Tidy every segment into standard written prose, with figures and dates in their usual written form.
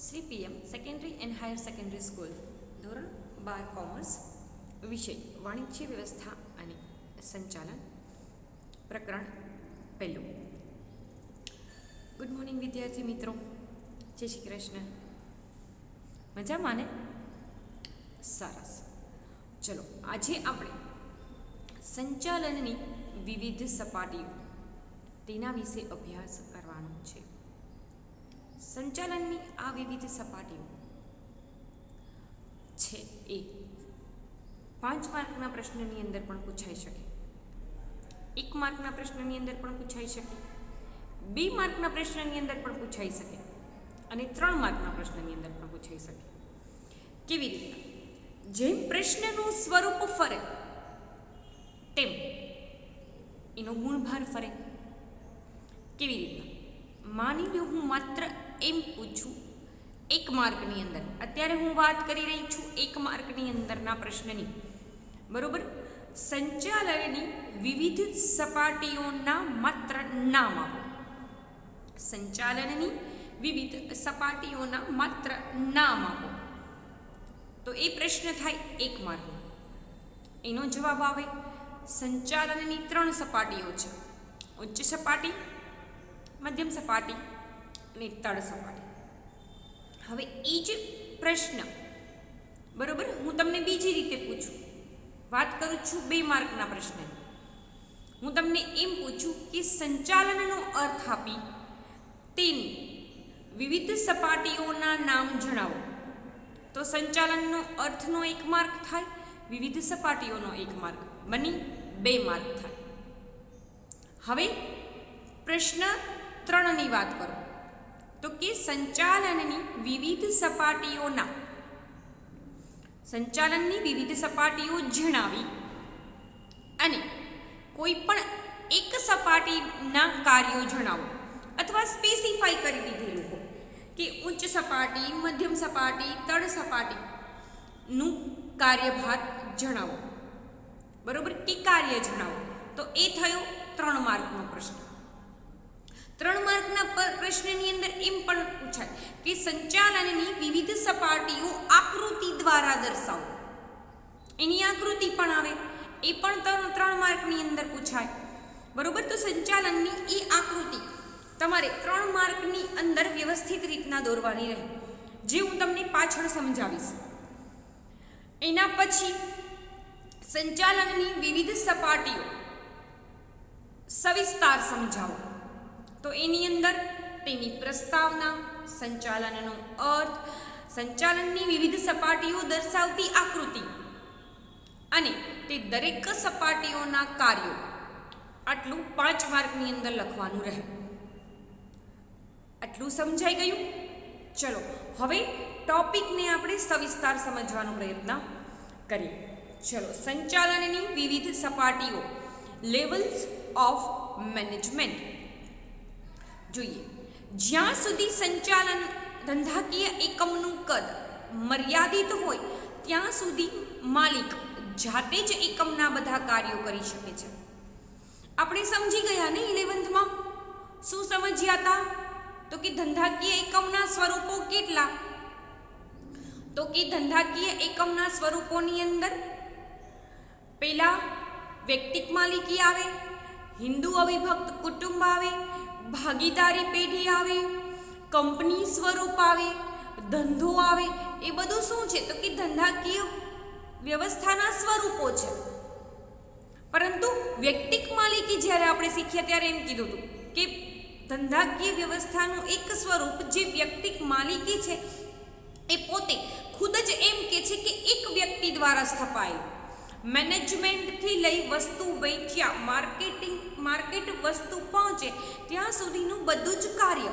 Shri PM secondary and higher secondary school ધોરણ 12 commerce વિષય વાણિજ્ય વ્યવસ્થા અને સંચાલન પ્રકરણ પહેલું. ગુડ મોર્નિંગ વિદ્યાર્થી મિત્રો, જય શ્રી કૃષ્ણ. મજામાં ને? સરસ. ચલો, આજે આપણે સંચાલનની વિવિધ સપાટીઓ તેના વિશે અભ્યાસ કરવાનો છે. સંચાલનની આ વિવિધ સપાટીઓ છે એ 5 માર્કના પ્રશ્નની અંદર પણ પૂછાઈ શકે, 1 માર્કના પ્રશ્નની અંદર પણ પૂછાઈ શકે, 2 માર્કના પ્રશ્નની અંદર પણ પૂછાઈ શકે અને 3 માર્કના પ્રશ્નની અંદર પણ પૂછાઈ શકે. કેવી રીતે? જેમ પ્રશ્નનું સ્વરૂપ ફરે તેમ એનો ગુણભાર ફરે. કેવી રીતે? માની લો હું માત્ર એમ પૂછું 1 માર્કની અંદર, અત્યારે હું વાત કરી રહી છું 1 માર્કની અંદરના પ્રશ્નની, બરોબર? સંચાલનની વિવિધ સપાટીઓના માત્ર નામ આપો. સંચાલનની વિવિધ સપાટીઓના માત્ર નામ આપો. તો એ પ્રશ્ન થાય 1 માર્કનો. એનો જવાબ આવે સંચાલનની 3 સપાટીઓ છે: ઉચ્ચ સપાટી, મધ્યમ સપાટી અને તળ સપાટી. હવે એ જ પ્રશ્ન, બરોબર, હું તમને બીજી રીતે પૂછું, વાત કરું છું 2 માર્કના પ્રશ્ન. હું તમને એમ પૂછું કે સંચાલનનો અર્થ આપી તેની વિવિધ સપાટીઓના નામ જણાવો. તો સંચાલનનો અર્થનો 1 માર્ક થાય, વિવિધ સપાટીઓનો 1 માર્ક, બની 2 માર્ક થાય. હવે પ્રશ્ન 3ની વાત કરો તો કે સંચાલનની વિવિધ સપાટીઓ જણાવી અને કોઈ પણ એક સપાટીના કાર્યો જણાવો, અથવા સ્પેસિફાઈ કરી દીધેલું હોય કે ઉચ્ચ સપાટી, મધ્યમ સપાટી, તળ સપાટીનું કાર્યભાર જણાવો, બરોબર, કે કાર્ય જણાવો. તો એ થયો 3 માર્કનો પ્રશ્ન. 3 માર્કના પ્રશ્નની અંદર એમ પણ પૂછાય કે સંચાલનની વિવિધ સપાટીઓ આકૃતિ દ્વારા દર્શાવો. એની આકૃતિ પણ આવે, એ પણ 3 માર્કની અંદર પૂછાય, બરોબર. તો સંચાલનની એ આકૃતિ તમારે 3 માર્કની અંદર વ્યવસ્થિત રીતના દોરવાની રહે, જે હું તમને પાછળ સમજાવીશ. એના પછી સંચાલનની વિવિધ સપાટીઓ સવિસ્તાર સમજાવો. તો એની અંદર તેની પ્રસ્તાવના, સંચાલનનો અર્થ, સંચાલનની વિવિધ સપાટીઓ દર્શાવતી આકૃતિ અને તે દરેક સપાટીઓના કાર્યો, આટલું 5 માર્કની અંદર લખવાનું રહે. આટલું સમજાઈ ગયું? ચલો, હવે ટોપિકને આપણે સવિસ્તાર સમજવાનો પ્રયત્ન કરીએ. ચલો, સંચાલનની વિવિધ સપાટીઓ, લેવલ્સ ઓફ મેનેજમેન્ટ જોઈએ. જ્યાં સુધી સંચાલન ધંધાકીય એકમનું કદ મર્યાદિત હોય ત્યાં સુધી માલિક જાતે જ એકમના બધા કાર્યો કરી શકે છે. આપણે સમજી ગયા ને 11thમાં શું સમજ્યા હતા? તો કે ધંધાકીય એકમના સ્વરૂપો કેટલા? તો કે ધંધાકીય એકમના સ્વરૂપોની અંદર પહેલા વ્યક્તિક માલિકી આવે, હિન્દુ અવિભક્ત કુટુંબ આવે, ભાગીદારી પેઢી આવે, કંપની સ્વરૂપ આવે, ધંધો આવે. એ બધું શું છે? તો કે ધંધાકીય વ્યવસ્થાના સ્વરૂપો છે. પરંતુ વ્યક્તિક માલિકી જ્યારે આપણે શીખ્યા ત્યારે એમ કીધું હતું કે ધંધાકીય વ્યવસ્થાનું એક સ્વરૂપ જે વ્યક્તિક માલિકી છે એ પોતે ખુદ જ એમ કે છે કે એક વ્યક્તિ દ્વારા સ્થપાયેલ, મેનેજમેન્ટથી લઈ વસ્તુ વેચ્યા, માર્કેટ વસ્તુ પહોંચે ત્યાં સુધીનું બધું જ કાર્ય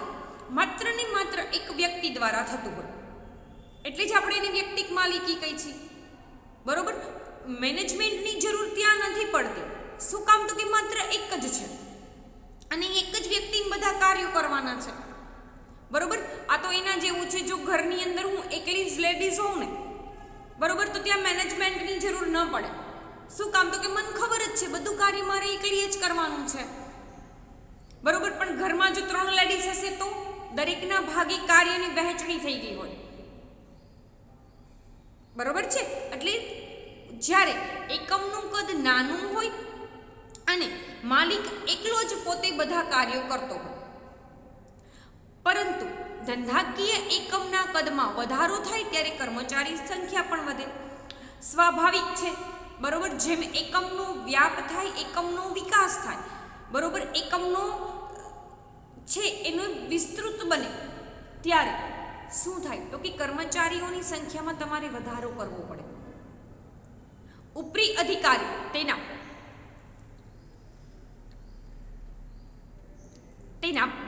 માત્ર ને માત્ર એક વ્યક્તિ દ્વારા થતું હોય. એટલે જ આપણે એને વ્યક્તિક માલિકી કહી છે, બરોબર. મેનેજમેન્ટની જરૂર ત્યાં નથી પડતી. શું કામ? તો કે માત્ર એક જ છે અને એક જ વ્યક્તિને બધા કાર્યો કરવાના છે, બરોબર. આ તો એના જેવું છે, જો ઘરની અંદર હું એકલી જ લેડીઝ હોઉં ને, બરોબર, તો ત્યાં મેનેજમેન્ટની જરૂર ન પડે. શું કામ? તો કે મને ખબર જ છે બધું કાર્ય મારે એકલી જ કરવાનું છે, બરોબર. પણ ઘરમાં જો 3 લેડીઝ હશે દરેકના ભાગે કાર્યની વહેંચણી થઈ ગઈ હોય, બરોબર છે. એટલે જ્યારે એકમનું કદ નાનું હોય અને માલિક એકલો જ પોતે બધા કાર્યો કરતો હોય, પરંતુ ધંધાકીય એકમના કદમાં વધારો થાય ત્યારે કર્મચારી સંખ્યા પણ વધે. સ્વાભાવિક છે, બરોબર. જેમ એકમનો વ્યાપ થાય, એકમનો વિકાસ થાય, બરોબર, એકમનો છે એનો વિસ્તૃત બને, ત્યારે શું થાય તો કે કર્મચારીઓની સંખ્યામાં તમારે વધારો કરવો પડે. ઉપરી અધિકારી તેના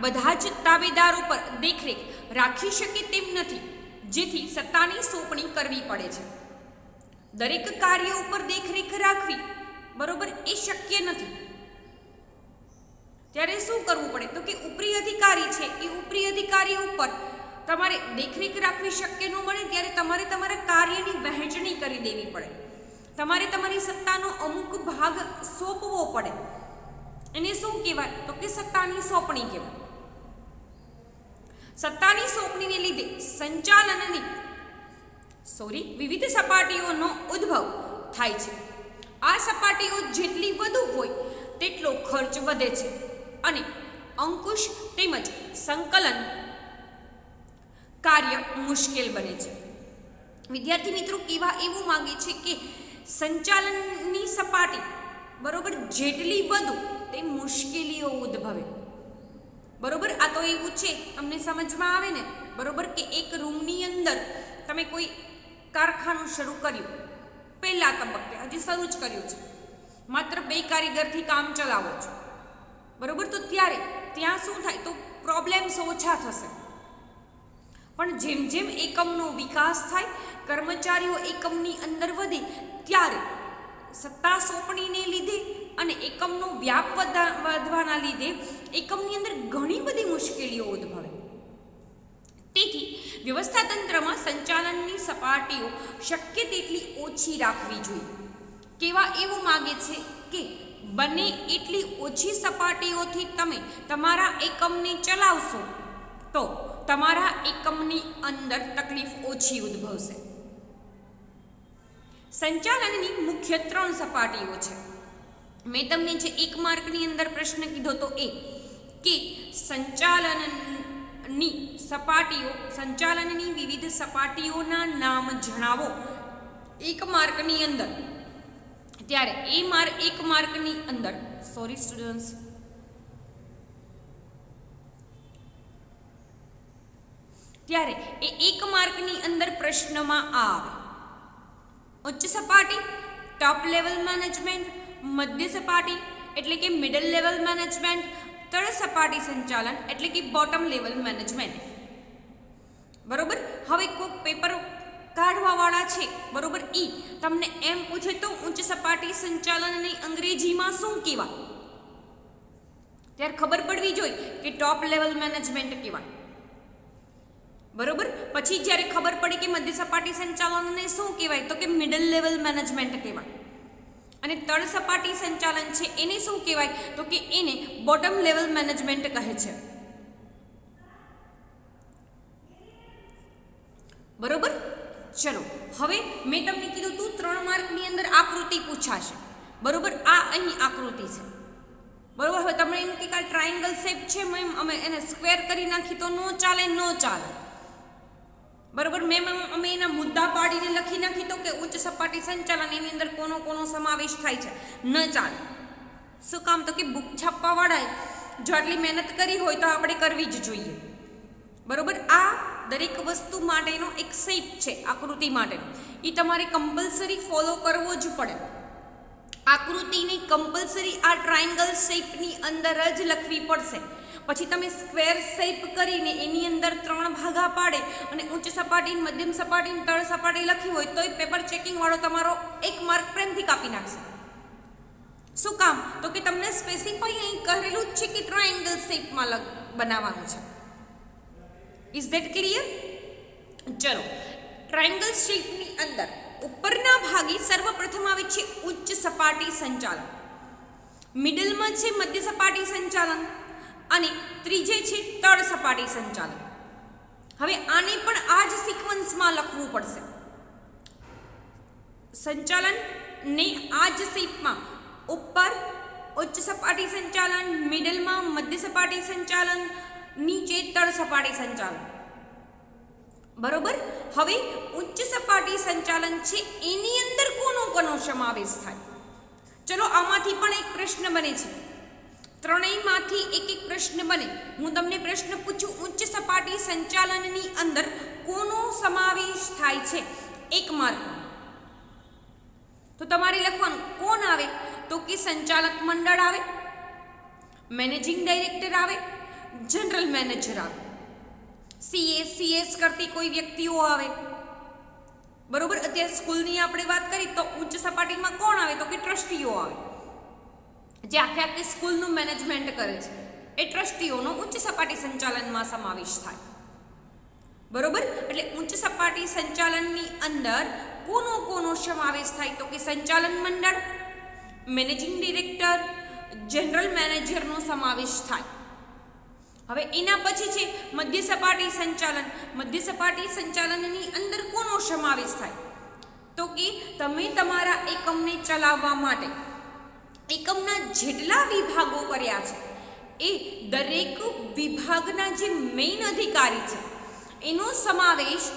બધા જ તાબેદારો પર દેખરેખ રાખી શકે તેમ નથી, જેથી સત્તાની સોંપણી કરવી પડે છે. દરેક કાર્ય ઉપર દેખરેખ રાખવી, બરોબર, એ શક્ય નથી. ત્યારે શું કરવું પડે તો કે ઉપરી અધિકારી છે એ ઉપરી અધિકારી ઉપર તમારે દેખરેખ રાખવી શક્ય ન બને ત્યારે તમારે તમારા કાર્યની વહેંચણી કરી દેવી પડે. તમારે તમારી સત્તાનો અમુક ભાગ સોંપવો પડે. એને શું કહેવાય તો કે સત્તાની સોંપણી કહેવાય. સત્તાની સોંપણીને લીધે સંચાલનની વિવિધ સપાટીઓનો ઉદ્ભવ થાય છે. આ સપાટીઓ જેટલી વધુ હોય તેટલો ખર્ચ વધે છે અને અંકુશ તેમજ સંકલન કાર્ય મુશ્કેલ બને છે. વિદ્યાર્થી મિત્રો કહેવા એવું માંગે છે કે સંચાલનની સપાટી, બરોબર, જેટલી વધુ તે મુશ્કેલીઓ ઉદ્ભવે, બરોબર. આ તો એવું છે, તમને સમજમાં આવે ને, બરોબર, કે એક રૂમની અંદર તમે કોઈ કારખાનું શરૂ કર્યું, પહેલા તબક્કે, હજી શરૂ જ કર્યું છે, માત્ર 2 કારીગરથી કામ ચલાવો છો, બરોબર. તો ત્યારે ત્યાં શું થાય તો પ્રોબ્લેમ્સ ઓછા થશે. પણ જેમ જેમ એકમનો વિકાસ થાય, કર્મચારીઓ એકમની અંદર વધે, ત્યારે સત્તા સોંપણીને લીધે અને એકમનો વ્યાપ વધવાના લીધે એકમની અંદર ઘણી બધી મુશ્કેલીઓ ઉદ્ભવે. તેથી વ્યવસ્થા તંત્રમાં સંચાલનની સપાટીઓ શક્ય તેટલી ઓછી રાખવી જોઈએ. કહેવા એવું માગે છે કે બને એટલી ઓછી સપાટીઓથી તમે તમારા એકમને ચલાવશો તો તમારા એકમની અંદર તકલીફ ઓછી ઉદ્ભવશે. સંચાલનની મુખ્ય 3 સપાટીઓ છે. મેં તમને જે 1 માર્કની અંદર પ્રશ્ન કીધો તો એ કે સંચાલનની વિવિધ સપાટીઓના નામ જણાવો 1 માર્કની અંદર. ત્યારે એ 1 માર્કની અંદર સ્ટુડન્ટ્સ, ત્યારે એ 1 માર્કની અંદર પ્રશ્નમાં આવે ઉચ્ચ સપાટી, ટોપ લેવલ મેનેજમેન્ટ, મધ્ય સપાટી એટલે કે મિડલ લેવલ મેનેજમેન્ટ, તળ સપાટી સંચાલન એટલે કે બોટમ લેવલ મેનેજમેન્ટ, બરોબર. હવે કોઈ પેપર કાઢવાવાળા છે, બરોબર, ઈ તમને એમ પૂછે તો ઉચ્ચ સપાટી સંચાલનની અંગ્રેજીમાં શું કહેવાય, ત્યારે ખબર પડવી જોઈએ કે ટોપ લેવલ મેનેજમેન્ટ કહેવાય, બરોબર. પછી જ્યારે ખબર પડી કે મધ્ય સપાટી સંચાલનને શું કહેવાય તો કે મિડલ લેવલ મેનેજમેન્ટ કહેવાય, અને તળ સપાટી સંચાલન છે એને શું કહેવાય તો કે એને બોટમ લેવલ મેનેજમેન્ટ કહે છે, બરોબર. ચલો, હવે મેં તમને કીધું તું 3 માર્કની અંદર આકૃતિ પૂછાશે, બરોબર. આ અહીં આકૃતિ છે, બરોબર. હવે તમે એમ કે આ ટ્રાયેંગલ શેપ છે, અમે એને સ્ક્વેર કરી નાખી તો નો ચાલે, બરોબર. અમે એના મુદ્દા પાડીને લખી નાખી તો કે ઉચ્ચ સપાટી સંચાલન, એની અંદર કોનો સમાવેશ થાય છે, ન ચાલે. શું કામ તો કે બુક છાપવાવાળાએ જો આટલી મહેનત કરી હોય તો આપણે કરવી જ જોઈએ, બરોબર. આ દરેક વસ્તુ માટેનો એક શેપ છે, આકૃતિ માટેનો, એ તમારે કમ્પલસરી ફોલો કરવો જ પડે. આકૃતિને કમ્પલસરી આ ટ્રાયેંગલ શેપની અંદર જ લખવી પડશે. પછી તમે સ્ક્વેર શેપ કરીને એની અંદર 3 ભાગા પાડે અને ઉચ્ચ સપાટી, મધ્યમ સપાટી, તળ સપાટી લખી હોય તો એ પેપર ચેકિંગ વાળો તમારો 1 માર્ક પ્રેમથી કાપી નાખશે. શું કામ તો કે તમને સ્પેસિફાઈ અહીં કરેલું જ છે કે ટ્રાયેંગલ શેપમાં બનાવવાનું છે. Is that clear? ચલો, ટ્રાયેંગલ શેપની અંદર ઉપરના ભાગે સર્વપ્રથમ આવે છે ઉચ્ચ સપાટી સંચાલન, મિડલમાં છે મધ્ય સપાટી સંચાલન અને ત્રીજે છે તળ સપાટી સંચાલન. હવે આને પણ આ જ સિક્વન્સમાં લખવું પડશે. સંચાલનને આ જ શેપમાં ઉપર ઉચ્ચ સપાટી સંચાલન, મિડલમાં મધ્ય સપાટી સંચાલન, નીચે તળ સપાટી સંચાલન. બરોબર. હવે ઉચ્ચ સપાટી સંચાલન છે એની અંદર કોનો સમાવેશ થાય? ચલો આમાંથી પણ એક પ્રશ્ન બને છે. ત્રણેયમાંથી એક પ્રશ્ન બને. હું તમને પ્રશ્ન પૂછું, ઉચ્ચ સપાટી સંચાલનની અંદર કોનો સમાવેશ થાય છે? 1 માર્ક. તો તમારે લખવાનું કોણ આવે? તો કે સંચાલક મંડળ આવે, મેનેજિંગ ડાયરેક્ટર આવે, જનરલ મેનેજર આવે, CS કરતી કોઈ વ્યક્તિઓ આવે. બરોબર. અત્યારે સ્કૂલની આપણે વાત કરી તો ઉચ્ચ સપાટીમાં કોણ આવે? તો કે ટ્રસ્ટીઓ આવે, જે આખી સ્કૂલનું મેનેજમેન્ટ કરે છે. એ ટ્રસ્ટીઓનો ઉચ્ચ સપાટી સંચાલનમાં સમાવેશ થાય. બરોબર. એટલે ઉચ્ચ સપાટી સંચાલનની અંદર કોનો સમાવેશ થાય? તો કે સંચાલન મંડળ, મેનેજિંગ ડિરેક્ટર, જનરલ મેનેજરનો સમાવેશ થાય. હવે એના પછી છે મધ્ય સપાટી સંચાલન. મધ્ય સપાટી સંચાલનની અંદર કોનો સમાવેશ થાય? તો કે તમે તમારા એકમને ચલાવવા માટે એકમના જેટલા વિભાગો કર્યા છે એ દરેક વિભાગના જે મેઇન અધિકારી છે એનો સમાવેશ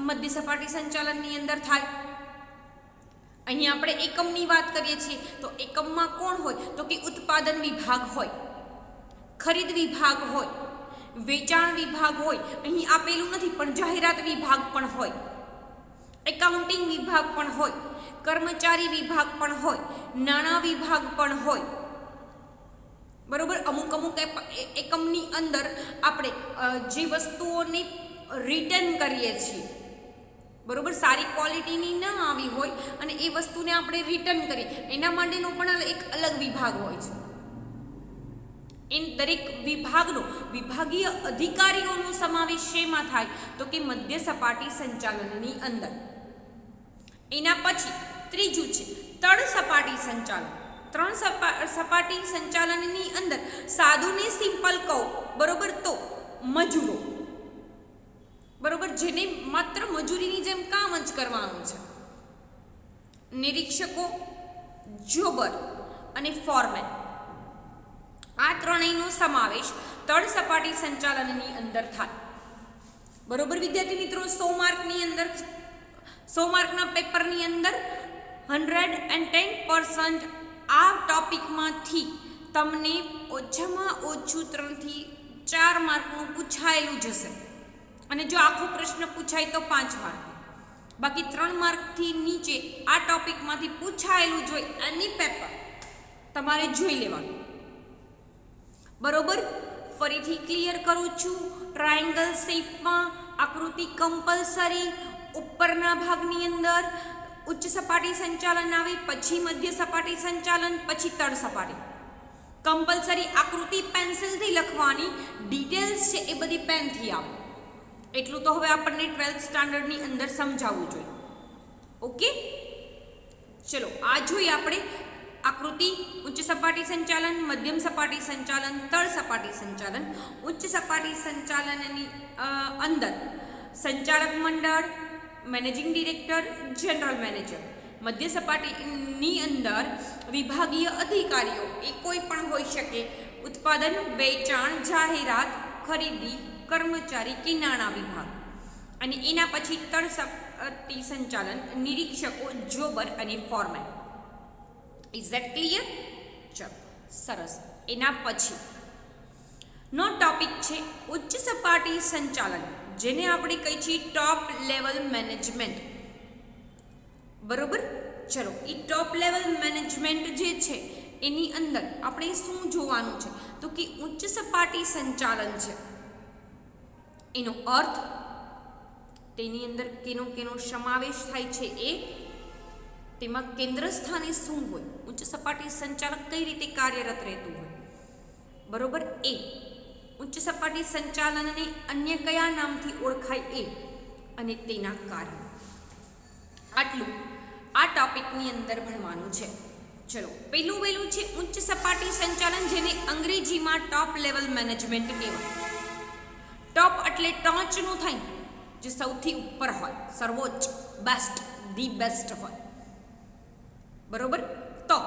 મધ્ય સપાટી સંચાલનની અંદર થાય. અહીં આપણે એકમની વાત કરીએ છીએ તો એકમમાં કોણ હોય? તો કે ઉત્પાદન વિભાગ હોય, ખરીદ વિભાગ હોય, વેચાણ વિભાગ હોય. અહીં આપેલું નથી પણ જાહેરાત વિભાગ પણ હોય, એકાઉન્ટિંગ વિભાગ પણ હોય, કર્મચારી વિભાગ પણ હોય, નાણાં વિભાગ પણ હોય. બરોબર. અમુક એકમની અંદર આપણે જે વસ્તુઓને રિટર્ન કરીએ છીએ, બરોબર, સારી ક્વોલિટીની ન આવી હોય અને એ વસ્તુને આપણે રિટર્ન કરીએ, એના માટેનો પણ એક અલગ વિભાગ હોય છે. એ દરેક વિભાગનો વિભાગીય અધિકારીઓનો સમાવેશ શેમાં થાય? તો કે મધ્ય સપાટી સંચાલનની અંદર. એના પછી ત્રીજું છે તળ સપાટી સંચાલન. 3 સપાટી સંચાલનની અંદર સાદું ને સિમ્પલ કહું, બરોબર, તો મજૂરો, બરોબર, જેને માત્ર મજૂરીની જેમ કામ જ કરવાનું છે, નિરીક્ષકો, જોબર અને ફોરમેન. આ ત્રણેયનો સમાવેશ તળ સપાટી સંચાલનની અંદર થાય. બરોબર વિદ્યાર્થી મિત્રો. 100 માર્કના પેપરની અંદર 110% આ ટોપિકમાંથી તમને ઓછામાં ઓછું 3 થી 4 માર્કનું પૂછાયેલું જશે. અને જો આખો પ્રશ્ન પૂછાય તો 5 માર્ક. બાકી 3 માર્કથી નીચે આ ટોપિકમાંથી પૂછાયેલું જોઈ એની પેપર તમારે જોઈ લેવાનું. બરોબર. ફરીથી ક્લિયર કરું છું. ટ્રાયેંગલ શેપમાં આકૃતિ કમ્પલસરી. ઉપરના ભાગની અંદર ઉચ્ચ સપાટી સંચાલન આવે, પછી મધ્ય સપાટી સંચાલન, પછી તળ સપાટી. કમ્પલસરી આકૃતિ પેન્સિલથી લખવાની, ડિટેલ્સ છે એ બધી પેનથી આવે. એટલું તો હવે આપણને 12th સ્ટાન્ડર્ડની અંદર સમજાવવું જોઈએ. ઓકે, ચલો આ જોઈએ આપણે આકૃતિ. ઉચ્ચ સપાટી સંચાલન, મધ્યમ સપાટી સંચાલન, તળ સપાટી સંચાલન. ઉચ્ચ સપાટી સંચાલનની અંદર સંચાલક મંડળ, મેનેજિંગ ડિરેક્ટર, જનરલ મેનેજર. મધ્ય સપાટીની અંદર વિભાગીય અધિકારીઓ એ કોઈ પણ હોઈ શકે. ઉત્પાદન, વેચાણ, જાહેરાત, ખરીદી, કર્મચારી કે નાણાં વિભાગ. અને એના પછી તળ સપાટી સંચાલન, નિરીક્ષકો, જોબર અને ફોરમેન. Is that clear? ચલો સરસ. એના પછી નો ટોપિક છે ઉચ્ચ સપાટી સંચાલન, જેને આપણે કહીએ છીએ ટોપ લેવલ મેનેજમેન્ટ. બરોબર. ચલો એ ટોપ લેવલ મેનેજમેન્ટ જે છે એની અંદર આપણે શું જોવાનું છે? તો કે ઉચ્ચ સપાટી સંચાલન છે એનો અર્થ, તેની અંદર કેનો સમાવેશ થાય છે, એ તેમાં કેન્દ્ર સ્થાને શું હોય, ઉચ્ચ સપાટી સંચાલક કઈ રીતે કાર્યરત રહેતું હોય. બરોબર. એ ઉચ્ચ સપાટી સંચાલનને અન્ય કયા નામથી ઓળખાય એ અને તેના કાર્યો. આટલું આ ટોપિકની અંદર ભણવાનું છે. ચલો પહેલું વહેલું છે ઉચ્ચ સપાટી સંચાલન, જેને અંગ્રેજીમાં ટોપ લેવલ મેનેજમેન્ટ કહેવાય. ટોપ એટલે ટોચનું થાય, જે સૌથી ઉપર હોય, સર્વોચ્ચ, બેસ્ટ, ધી બેસ્ટ હોય. બરોબર. તો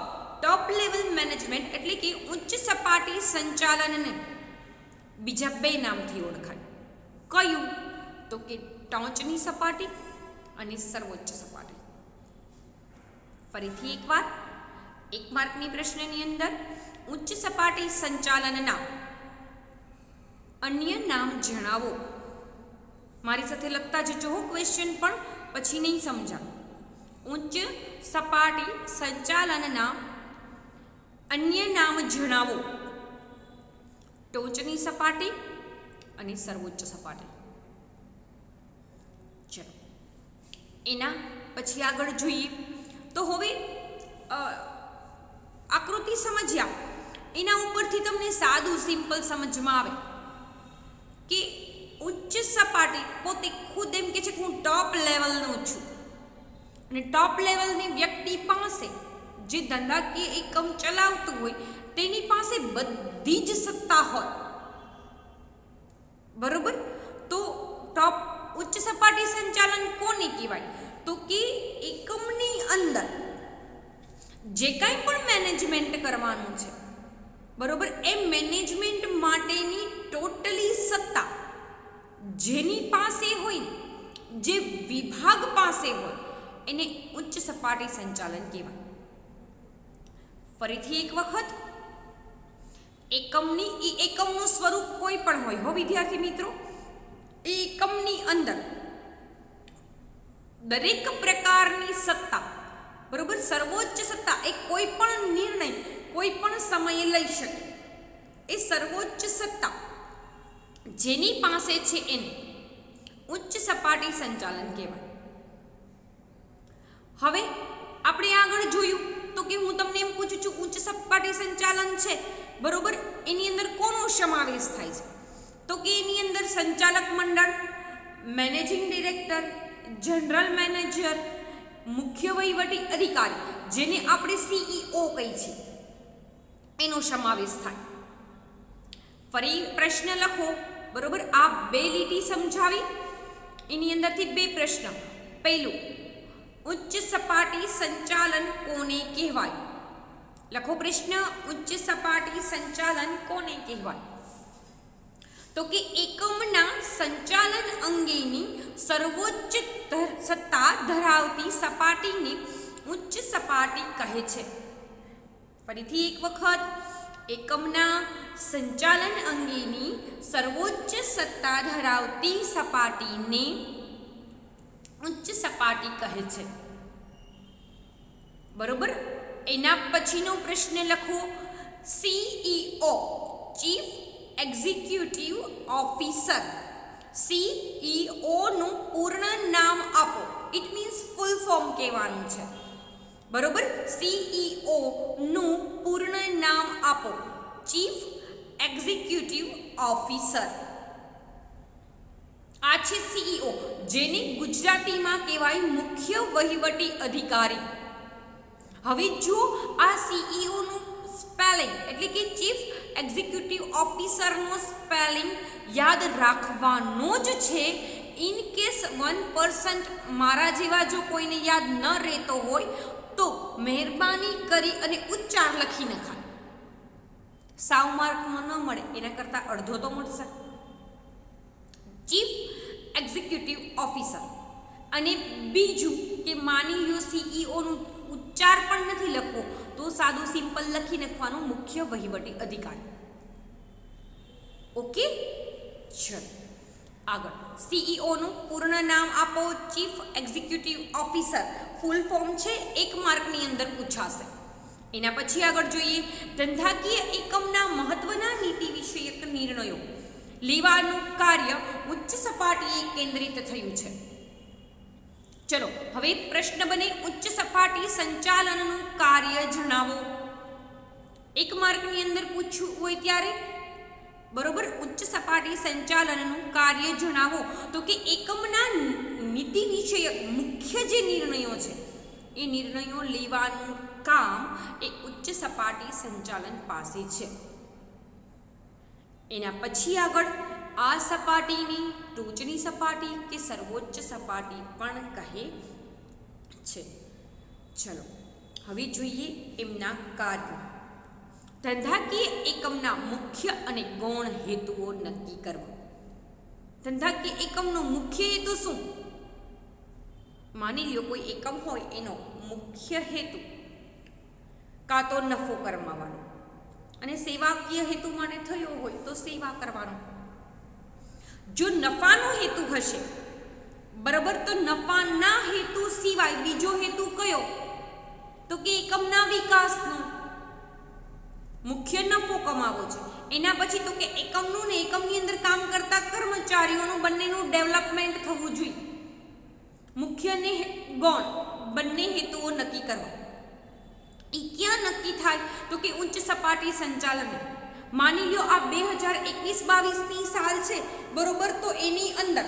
ટોપ લેવલ મેનેજમેન્ટ એટલે કે ઉચ્ચ સપાટી સંચાલનને બીજા બે નામથી ઓળખાય. કયું? તો કે ટોચની સપાટી અને સર્વોચ્ચ સપાટી. ફરીથી એકવાર, 1 માર્કની પ્રશ્નની અંદર ઉચ્ચ સપાટી સંચાલનના અન્ય નામ જણાવો. મારી સાથે લખતા જજો ક્વેશ્ચન, પણ પછી નહીં સમજાવો. ઉચ્ચ સપાટી સંચાલનના અન્ય નામ જણાવો. ટોચની સપાટી અને સર્વોચ્ચ સપાટી. ચલો એના પછી આગળ જોઈએ તો હવે આકૃતિ સમજ્યા, એના ઉપરથી તમને સાદું સિમ્પલ સમજમાં આવે કે ઉચ્ચ સપાટી પોતે ખુદ એમ કે છે કે હું ટોપ લેવલનો છું, અને ટોપ લેવલની વ્યક્તિ પાસે, જે ધંધાકીય એકમ ચલાવતું હોય, તેની પાસે બધી જ સત્તા હોય. બરોબર. તો ટોપ ઉચ્ચ સપાટી સંચાલન કોને કહેવાય? તો કે એકમની અંદર જે કાંઈ પણ મેનેજમેન્ટ કરવાનું છે, બરોબર, એ મેનેજમેન્ટ માટેની ટોટલી સત્તા જેની પાસે હોય, જે વિભાગ પાસે હોય, એને ઉચ્ચ સપાટી સંચાલન કહેવાય. ફરીથી એક વખત, એકમનું સ્વરૂપ કોઈ પણ હોય હો વિદ્યાર્થી મિત્રો, એ એકમની અંદર દરેક પ્રકારની સત્તા, બરોબર, સર્વોચ્ચ સત્તા, એ કોઈ પણ નિર્ણય કોઈ પણ સમયે લઈ શકે. એ સર્વોચ્ચ સત્તા જેની પાસે છે એને ઉચ્ચ સપાટી સંચાલન કહેવાય. હવે આપણે આગળ જોયું તો કે હું તમને એમ પૂછું છું, ઉચ્ચ સપાટી સંચાલન છે, બરોબર, એની અંદર કોનો સમાવેશ થાય છે? તો કે એની અંદર સંચાલક મંડળ, મેનેજિંગ ડિરેક્ટર, જનરલ મેનેજર, મુખ્ય વહીવટી અધિકારી, જેને આપણે CEO કહી છીએ, એનો સમાવેશ થાય. ફરી પ્રશ્ન લખો. બરોબર. આ 2 લીટી સમજાવી, એની અંદરથી 2 પ્રશ્ન. પહેલું, ઉચ્ચ સપાટી સંચાલન કોને કહેવાય? લખો પ્રશ્ન, ઉચ્ચ સપાટી સંચાલન કોને કહેવાય? તો કે એકમના સંચાલન અંગેની સર્વોચ્ચ સત્તા ધરાવતી સપાટીને ઉચ્ચ સપાટી કહે છે. ફરીથી એક વખત, એકમના સંચાલન અંગેની સર્વોચ્ચ સત્તા ધરાવતી સપાટીને ઉચ્ચ સપાટી કહે છે. બરોબર. એના પછીનો પ્રશ્ન લખો, CEO, chief executive officer. CEO નું પૂર્ણ નામ આપો. ઇટ મીન્સ ફૂલ ફોર્મ કહેવાનું છે. બરોબર. CEO નું પૂર્ણ નામ આપો. Chief executive officer. આ છે CEO, જેને ગુજરાતીમાં કહેવાય મુખ્ય વહીવટી અધિકારી. હવે જો આ CEO નું સ્પેલિંગ એટલે કે ચીફ એક્ઝિક્યુટિવ ઓફિસરનો સ્પેલિંગ યાદ રાખવાનો જ છે. ઇન કેસ 1% મારા જેવા જો કોઈને યાદ ન રહેતો હોય તો મહેરબાની કરી અને ઉચ્ચાર લખી નખાય. સાવ માર્કમાં ન મળે એના કરતાં અડધો તો મળશે. Chief executive officer. અને બીજું કે માની લો CEO નું ઉચ્ચાર પણ નથી લખવો તો સાદું સિમ્પલ લખી નાખવાનું, મુખ્ય વહીવટી અધિકારી. ઓકે. ચલો આગળ, CEO નું પૂર્ણ નામ આપો. Chief executive officer full form છે, 1 માર્કની અંદર પૂછાશે. એના પછી આગળ જોઈએ, ધંધાકીય એકમના મહત્વના નીતિ વિષયક નિર્ણયો લેવાનું કાર્ય ઉચ્ચ સપાટીએ કેન્દ્રિત થયું છે. ચલો હવે પ્રશ્ન બને, ઉચ્ચ સપાટી સંચાલનનું કાર્ય જણાવો. 1 માર્કની અંદર પૂછ્યું હોય ત્યારે, બરોબર, ઉચ્ચ સપાટી સંચાલનનું કાર્ય જણાવો. તો કે એકમના નીતિ વિષયક મુખ્ય જે નિર્ણયો છે એ નિર્ણયો લેવાનું કામ એ ઉચ્ચ સપાટી સંચાલન પાસે છે. એના પછી આગળ આ સપાટીની ટોચની સપાટી કે સર્વોચ્ચ સપાટી પણ કહે છે. ચલો હવે જોઈએ એમના કાર્યો. ધંધાકીય એકમના મુખ્ય અને ગૌણ હેતુઓ નક્કી કરવા. ધંધાકીય એકમનો મુખ્ય હેતુ શું? માની લો કોઈ એકમ હોય, એનો મુખ્ય હેતુ કાં તો નફો કમાવાનો, અને સેવાકીય હેતુ માટે થયો હોય તો સેવા કરવાનો. જો નફાનો હેતુ હશે, બરાબર, તો નફાના હેતુ સિવાય બીજો હેતુ કયો? તો કે એકમના વિકાસનો. મુખ્ય નફો કમાવો છે, એના પછી તો કે એકમનું ને એકમની અંદર કામ કરતા કર્મચારીઓનું બંનેનું ડેવલપમેન્ટ થવું જોઈએ. મુખ્ય ને ગૌણ બંને હેતુઓ નક્કી કરવા. એ ક્યાં નક્કી થાય? તો કે ઉચ્ચ સપાટી સંચાલન. માની લો આ 2021-22ની સાલ છે, બરોબર, તો એની અંદર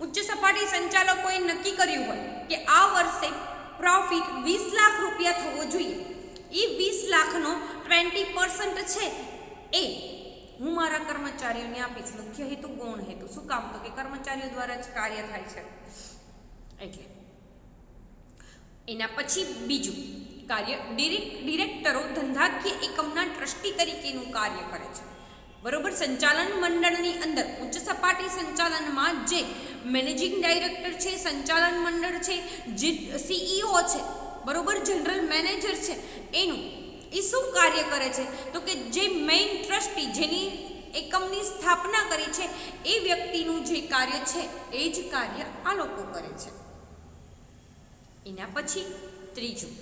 ઉચ્ચ સપાટી સંચાલકોએ નક્કી કર્યું હોય કે આ વર્ષે પ્રોફિટ 20 લાખ રૂપિયા થવો જોઈએ. એ 20 લાખનો 20% છે એ હું મારા કર્મચારીઓને આપીશ. મુખ્ય હેતુ ગૌણ હેતુ. શું કામ? તો કે કર્મચારીઓ દ્વારા જ કાર્ય થાય છે એટલે. એના પછી બીજું કાર્ય, ડિરેક્ટરો ધંધાકીય એકમના ટ્રસ્ટી તરીકેનું કાર્ય કરે છે, બરોબર. સંચાલન મંડળની અંદર ઉચ્ચ સપાટી સંચાલનમાં જે મેનેજિંગ ડાયરેક્ટર છે, સંચાલન મંડળ છે, જે CEO છે, બરોબર, જનરલ મેનેજર છે, એનું એ શું કાર્ય કરે છે? તો કે જે મેઇન ટ્રસ્ટી, જેની એકમની સ્થાપના કરી છે, એ વ્યક્તિનું જે કાર્ય છે એ જ કાર્ય આ લોકો કરે છે. એના પછી ત્રીજું,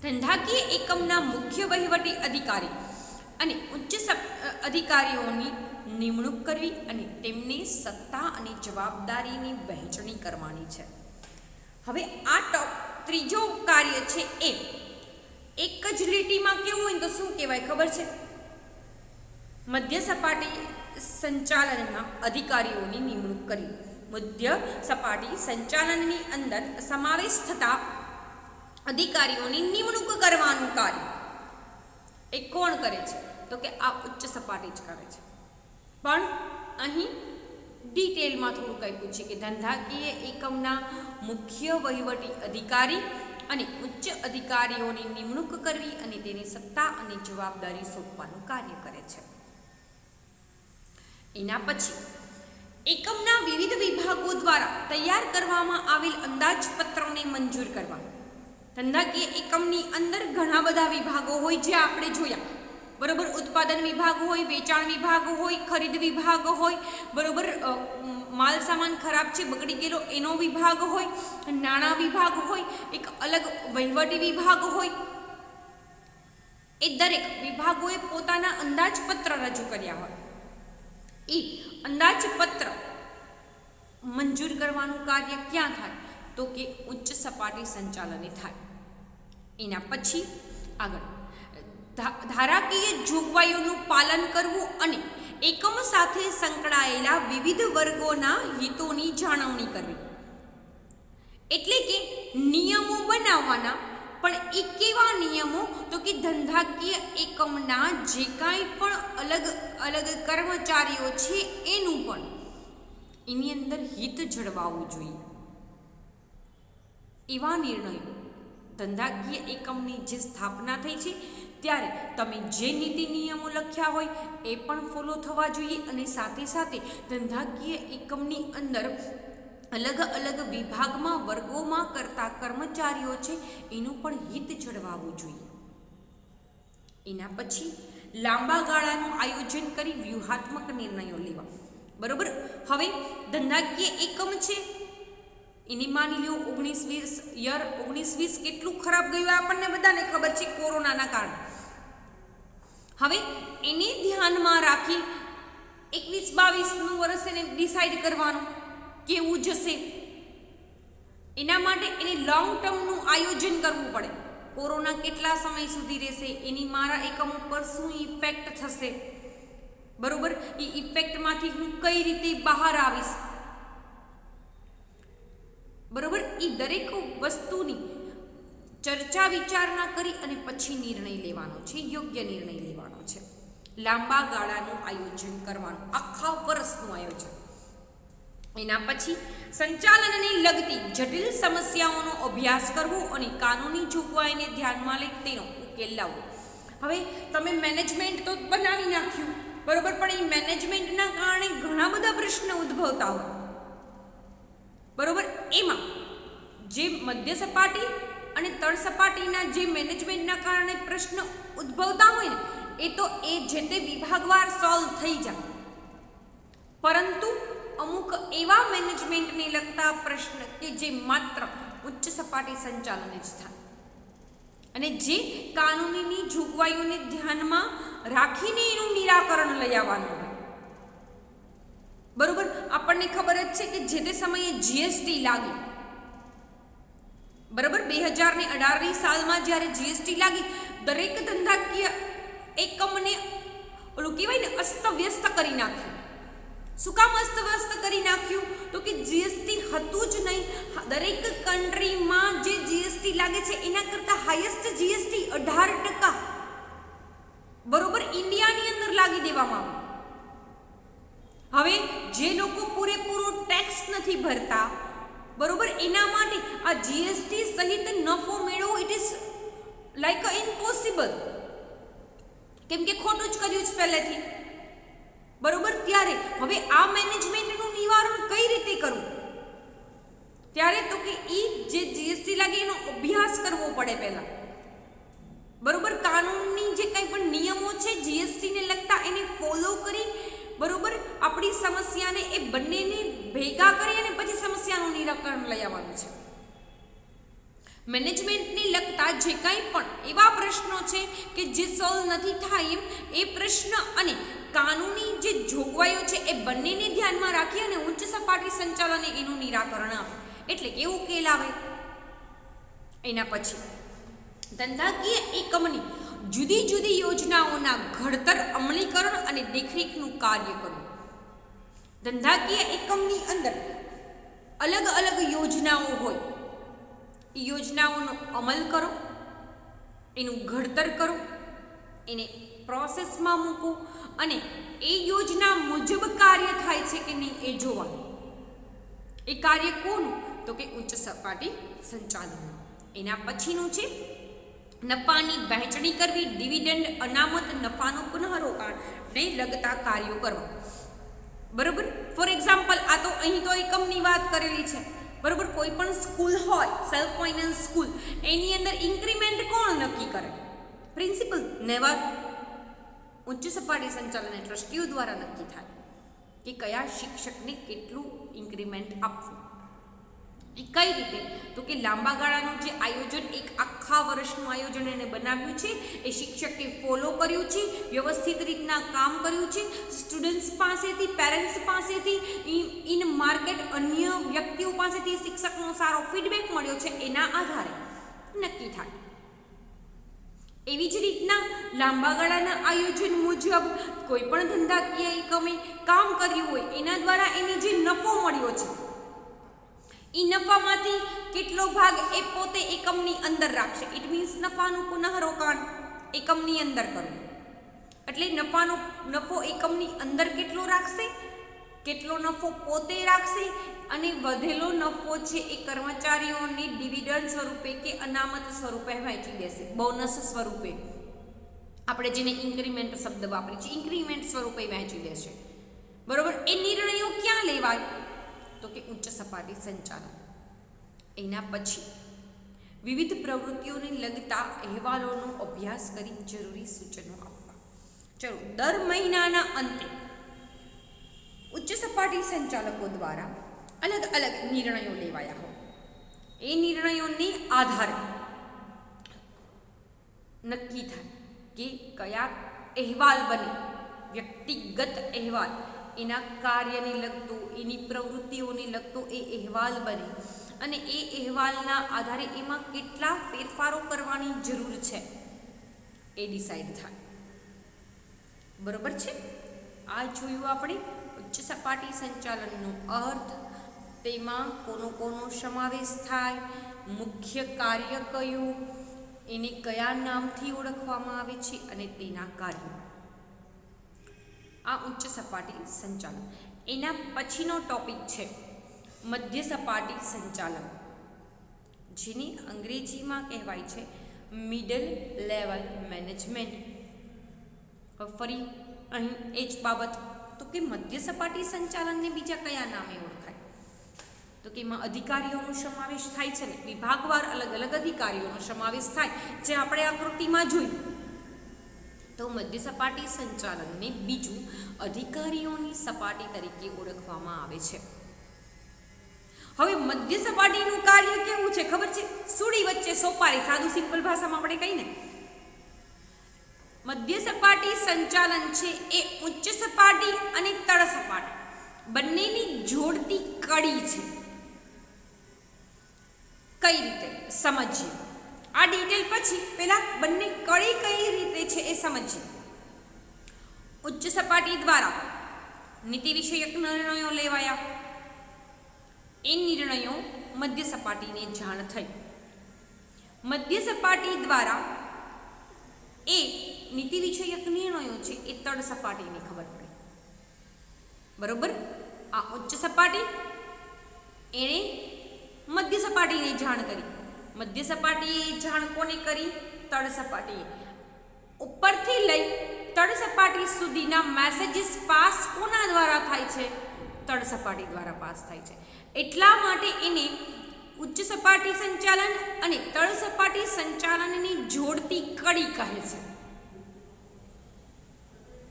ધંધાકીય એકમના મુખ્ય વહીવટી અધિકારી અને ઉચ્ચ અધિકારીઓની નિમણૂક કરવી અને તેમની સત્તા અને જવાબદારીની વહેંચણી કરવાની છે. હવે આ ત્રીજો કાર્ય છે એ એક જ લીટીમાં કેવું હોય તો શું કહેવાય ખબર છે? મધ્ય સપાટી સંચાલનના અધિકારીઓની નિમણૂક કરવી. મધ્ય સપાટી સંચાલનની અંદર સમાવેશ થતા અધિકારીઓની નિમણૂક કરવાનું કાર્ય એ કોણ કરે છે? તો કે આ ઉચ્ચ સપાટી જ કરે છે. પણ અહીં ડિટેલમાં થોડું કંઈ પૂછીએ કે ધંધાકીય એકમના મુખ્ય વહીવટી અધિકારી અને ઉચ્ચ અધિકારીઓની નિમણૂક કરવી અને તેની સત્તા અને જવાબદારી સોંપવાનું કાર્ય કરે છે. એના પછી એકમના વિવિધ વિભાગો દ્વારા તૈયાર કરવામાં આવેલ અંદાજપત્રોને મંજૂર કરવા. ધંધાકીય એકમની અંદર ઘણા બધા વિભાગો હોય જે આપણે જોયા, બરોબર. ઉત્પાદન વિભાગ હોય, વેચાણ વિભાગ હોય, ખરીદ વિભાગ હોય, બરોબર, માલ સામાન ખરાબ છે, બગડી ગયેલો એનો વિભાગ હોય, નાણાં વિભાગ હોય, એક અલગ વહીવટી વિભાગ હોય. એ દરેક વિભાગોએ પોતાના અંદાજપત્ર રજૂ કર્યા હોય. એ અંદાજપત્ર મંજૂર કરવાનું કાર્ય ક્યાં થાય? તો કે ઉચ્ચ સપાટી સંચાલને થાય. એના પછી આગળ ધારાકીય જોગવાઈઓનું પાલન કરવું અને એકમ સાથે સંકળાયેલા વિવિધ વર્ગોના હિતોની જાળવણી કરવી. એટલે કે નિયમો બનાવવાના. પણ એ કેવા નિયમો? તો કે ધંધાકીય એકમના જે કાંઈ પણ અલગ અલગ કર્મચારીઓ છે એનું પણ એની અંદર હિત જળવાવું જોઈએ એવા નિર્ણયો. ધંધાકીય એકમની જે સ્થાપના થઈ છે ત્યારે તમે જે નીતિ નિયમો લખ્યા હોય એ પણ ફોલો થવા જોઈએ, અને સાથે સાથે ધંધાકીય એકમની અંદર અલગ અલગ વિભાગમાં વર્ગોમાં કરતા કર્મચારીઓ છે એનું પણ હિત જળવાવું જોઈએ. એના પછી લાંબા ગાળાનું આયોજન કરી વ્યૂહાત્મક નિર્ણયો લેવા. બરોબર. હવે ધંધાકીય એકમ છે એની માની લો 19-20 કેટલું ખરાબ ગયું આપણને બધાને ખબર છે કોરોનાના કારણે. હવે એને ધ્યાનમાં રાખી 21-22નું વર્ષ એને ડિસાઈડ કરવાનું કેવું જશે. એના માટે એને લોંગ ટર્મનું આયોજન કરવું પડે. કોરોના કેટલા સમય સુધી રહેશે, એની મારા એકમ ઉપર શું ઇફેક્ટ થશે, બરોબર, એ ઇફેક્ટમાંથી હું કઈ રીતે બહાર આવીશ, બરોબર. એ દરેક વસ્તુની ચર્ચા વિચારણા કરી અને પછી નિર્ણય લેવાનો છે, યોગ્ય નિર્ણય લેવાનો છે. લાંબા ગાળાનું આયોજન કરવાનું, આખા વર્ષનું આયોજન. એના પછી સંચાલનને લગતી જટિલ સમસ્યાઓનો અભ્યાસ કરવો અને કાનૂની જોગવાઈને ધ્યાનમાં લઈ તેનો ઉકેલ લાવવો. હવે તમે મેનેજમેન્ટ તો બનાવી નાખ્યું, બરોબર, પણ એ મેનેજમેન્ટના કારણે ઘણા બધા પ્રશ્નો ઉદ્ભવતા હોય, બરોબર. એમાં જે મધ્ય સપાટી અને તળ સપાટીના જે મેનેજમેન્ટના કારણે પ્રશ્ન ઉદ્ભવતા હોય ને, એ તો એ જે તે વિભાગવાર સોલ્વ થઈ જાય, પરંતુ અમુક એવા મેનેજમેન્ટને લગતા પ્રશ્ન કે જે માત્ર ઉચ્ચ સપાટી સંચાલને જ થાય અને જે કાનૂનીની જોગવાઈઓને ધ્યાનમાં રાખીને એનું નિરાકરણ લઈ આવવાનું હોય, બરોબર. આપણને ખબર જ છે કે જે તે સમયે જીએસટી લાગી, બરોબર, 2018ની સાલમાં જ્યારે જીએસટી લાગી, દરેક ધંધાકીય એકમને ઓલું કહેવાય ને અસ્તવ્યસ્ત કરી નાખ્યું. શું કામ અસ્તવ્યસ્ત કરી નાખ્યું? તો કે જીએસટી હતું જ નહીં. દરેક કન્ટ્રીમાં જે જીએસટી લાગે છે એના કરતાં હાઈએસ્ટ જીએસટી 18%, બરોબર, ઇન્ડિયાની અંદર લાગી દેવામાં આવ્યું. હવે જે લોકો પૂરેપૂરો ટેક્સ નથી ભરતા, બરોબર, એના માટે આ જીએસટી સહિત નફો મેળવવો ઇટ ઇઝ લાઈક ઇમ્પોસિબલ, કેમ કે ખોટું જ કર્યું છે પહેલેથી, બરોબર. ત્યારે હવે આ મેનેજમેન્ટનું નિવારણ કઈ રીતે કરવું? ત્યારે તો કે ઈ જે જીએસટી લાગે એનો અભ્યાસ કરવો પડે પહેલા, બરોબર. કાનૂનની જે કંઈ પણ નિયમો છે જીએસટીને લગતા એને ફોલો કરી, બરોબર, આપણી સમસ્યાને એ બંનેને ભેગા કરી અને પછી સમસ્યાનું નિરાકરણ લઈ આવવાનું છે. મેનેજમેન્ટને લગતા જે કાંઈ પણ એવા પ્રશ્નો છે કે જે સોલ્વ નથી થાય એ પ્રશ્ન અને કાનૂની જે જોગવાઈઓ છે એ બંનેને ધ્યાનમાં રાખી અને ઉચ્ચ સપાટી સંચાલને એનું નિરાકરણ આવે, એટલે કે ઉકેલ આવે. એના પછી ધંધાકીય એકમની જુદી જુદી યોજનાઓના ઘડતર, અમલીકરણ અને દેખરેખનું કાર્ય કરવું. ધંધાકીય એકમની અંદર અલગ અલગ યોજનાઓ હોય, એ યોજનાઓનો અમલ કરો, એનું ઘડતર કરો, એને પ્રોસેસમાં મૂકો અને એ યોજના મુજબ કાર્ય થાય છે કે નહીં એ જોવાનું. એ કાર્ય કોનું? તો કે ઉચ્ચ સપાટી સંચાલન. એના પછીનું છે નફાની વહેંચણી કરવી, ડિવિડન્ડ, અનામત, નફાનું પુનઃરોકાણને લગતા કાર્યો કરવા, બરોબર. ફોર એક્ઝામ્પલ, આ તો અહીં તો એકમની વાત કરેલી છે, બરોબર. કોઈ પણ સ્કૂલ હોય, સેલ્ફ ફાઇનાન્સ સ્કૂલ, એની અંદર ઇન્ક્રીમેન્ટ કોણ નક્કી કરે? Principal, never. ઉચ્ચ સપાટી સંચાલન ટ્રસ્ટીઓ દ્વારા નક્કી થાય કે કયા શિક્ષકને કેટલું ઇન્ક્રીમેન્ટ આપવું. એ કઈ રીતે? તો કે લાંબા ગાળાનું જે આયોજન, એક આખા વર્ષનું આયોજન એને બનાવ્યું છે, એ શિક્ષકે ફોલો કર્યું છે, વ્યવસ્થિત રીતના કામ કર્યું છે, સ્ટુડન્ટ્સ પાસેથી, પેરેન્ટ્સ પાસેથી, ઇન માર્કેટ અન્ય વ્યક્તિઓ પાસેથી શિક્ષકનો સારો ફીડબેક મળ્યો છે, એના આધારે નક્કી થાય. એવી જ રીતના લાંબા ગાળાના આયોજન મુજબ કોઈ પણ ધંધાકીય એકમે કામ કર્યું હોય એના દ્વારા એને જે નફો મળ્યો છે એ નફામાંથી કેટલો ભાગ એ પોતે એકમની અંદર રાખશે. ઇટ મીન્સ નફાનું પુનઃરોકાણ એકમની અંદર કરવું. એટલે નફો એકમની અંદર કેટલો રાખશે, કેટલો નફો પોતે રાખશે અને વધેલો નફો છે એ કર્મચારીઓને ડિવિડન્ડ સ્વરૂપે કે અનામત સ્વરૂપે વહેંચી દેશે, બોનસ સ્વરૂપે. આપણે જેને ઇન્ક્રીમેન્ટ શબ્દ વાપરીએ છીએ, ઇન્ક્રીમેન્ટ સ્વરૂપે વહેંચી દેશે, બરોબર. એ નિર્ણયો ક્યાં લેવાય? તો કે ઉચ્ચ સપાટી સંચાલન. એના પછી વિવિધ પ્રવૃત્તિઓને લગતા અહેવાલોનો અભ્યાસ કરી જરૂરી સૂચનો આપવા. ચલો, દર મહિનાના અંતે ઉચ્ચ સપાટી સંચાલકો દ્વારા અલગ અલગ નિર્ણયો લેવાયા હોય. એ નિર્ણયોને આધારે નક્કી થાય કે કયા અહેવાલ બને, વ્યક્તિગત અહેવાલ, એના કાર્યને લગતો, એની પ્રવૃત્તિઓને લગતો એ અહેવાલ બને અને એ અહેવાલના આધારે એમાં કેટલા ફેરફારો કરવાની જરૂર છે એ ડિસાઈડ થાય, બરોબર છે. આ જોયું આપણે ઉચ્ચ સપાટી સંચાલનનો અર્થ, તેમાં કોનો સમાવેશ થાય, મુખ્ય કાર્ય કયું, એને કયા નામથી ઓળખવામાં આવે છે અને તેના કાર્યો. આ ઉચ્ચ સપાટી સંચાલન. એના પછીનો ટોપિક છે મધ્ય સપાટી સંચાલન, જેને અંગ્રેજીમાં કહેવાય છે મિડલ લેવલ મેનેજમેન્ટ. ફરી અહીં એ જ બાબત, તો કે મધ્ય સપાટી સંચાલનને બીજા કયા નામે ઓળખાય? તો કે એમાં અધિકારીઓનો સમાવેશ થાય છે ને, વિભાગવાર અલગ અલગ અધિકારીઓનો સમાવેશ થાય, જે આપણે આકૃતિમાં જોયું. તો મધ્ય સપાટી સંચાલનને બીજું અધિકારીઓની સપાટી તરીકે ઓળખવામાં આવે છે. હવે મધ્ય સપાટીનું કાર્ય કેવું છે ખબર છે? સુડી વચ્ચે સોપારી, સાદું સિમ્પલ ભાષામાં આપણે કહીને, મધ્ય સપાટી સંચાલન છે એ ઉચ્ચ સપાટી અને તળ સપાટી બંનેની જોડતી કડી છે. કઈ રીતે સમજીએ આ ડિટેલ પછી. પહેલા બંને કડી કઈ રીતે છે એ સમજીએ. ઉચ્ચ સપાટી દ્વારા નીતિ વિષયક નિર્ણયો લેવાયા. એ નિર્ણયો મધ્ય સપાટીને જાણ થઈ. મધ્ય સપાટી દ્વારા એ નીતિ વિષયક નિર્ણયો છે એ તળ સપાટીને ખબર પડી. બરોબર? આ ઉચ્ચ સપાટી એણે મધ્ય સપાટીને જાણ કરી. મધ્ય સપાટીએ જાણ કોને કરી? તળ સપાટીએ. ઉપરથી લઈ તળ સપાટી સુધીના મેસેજીસ પાસ કોના દ્વારા થાય છે? તળ સપાટી દ્વારા પાસ થાય છે. એટલા માટે એને ઉચ્ચ સપાટી સંચાલન અને તળ સપાટી સંચાલનની જોડતી કડી કહે છે.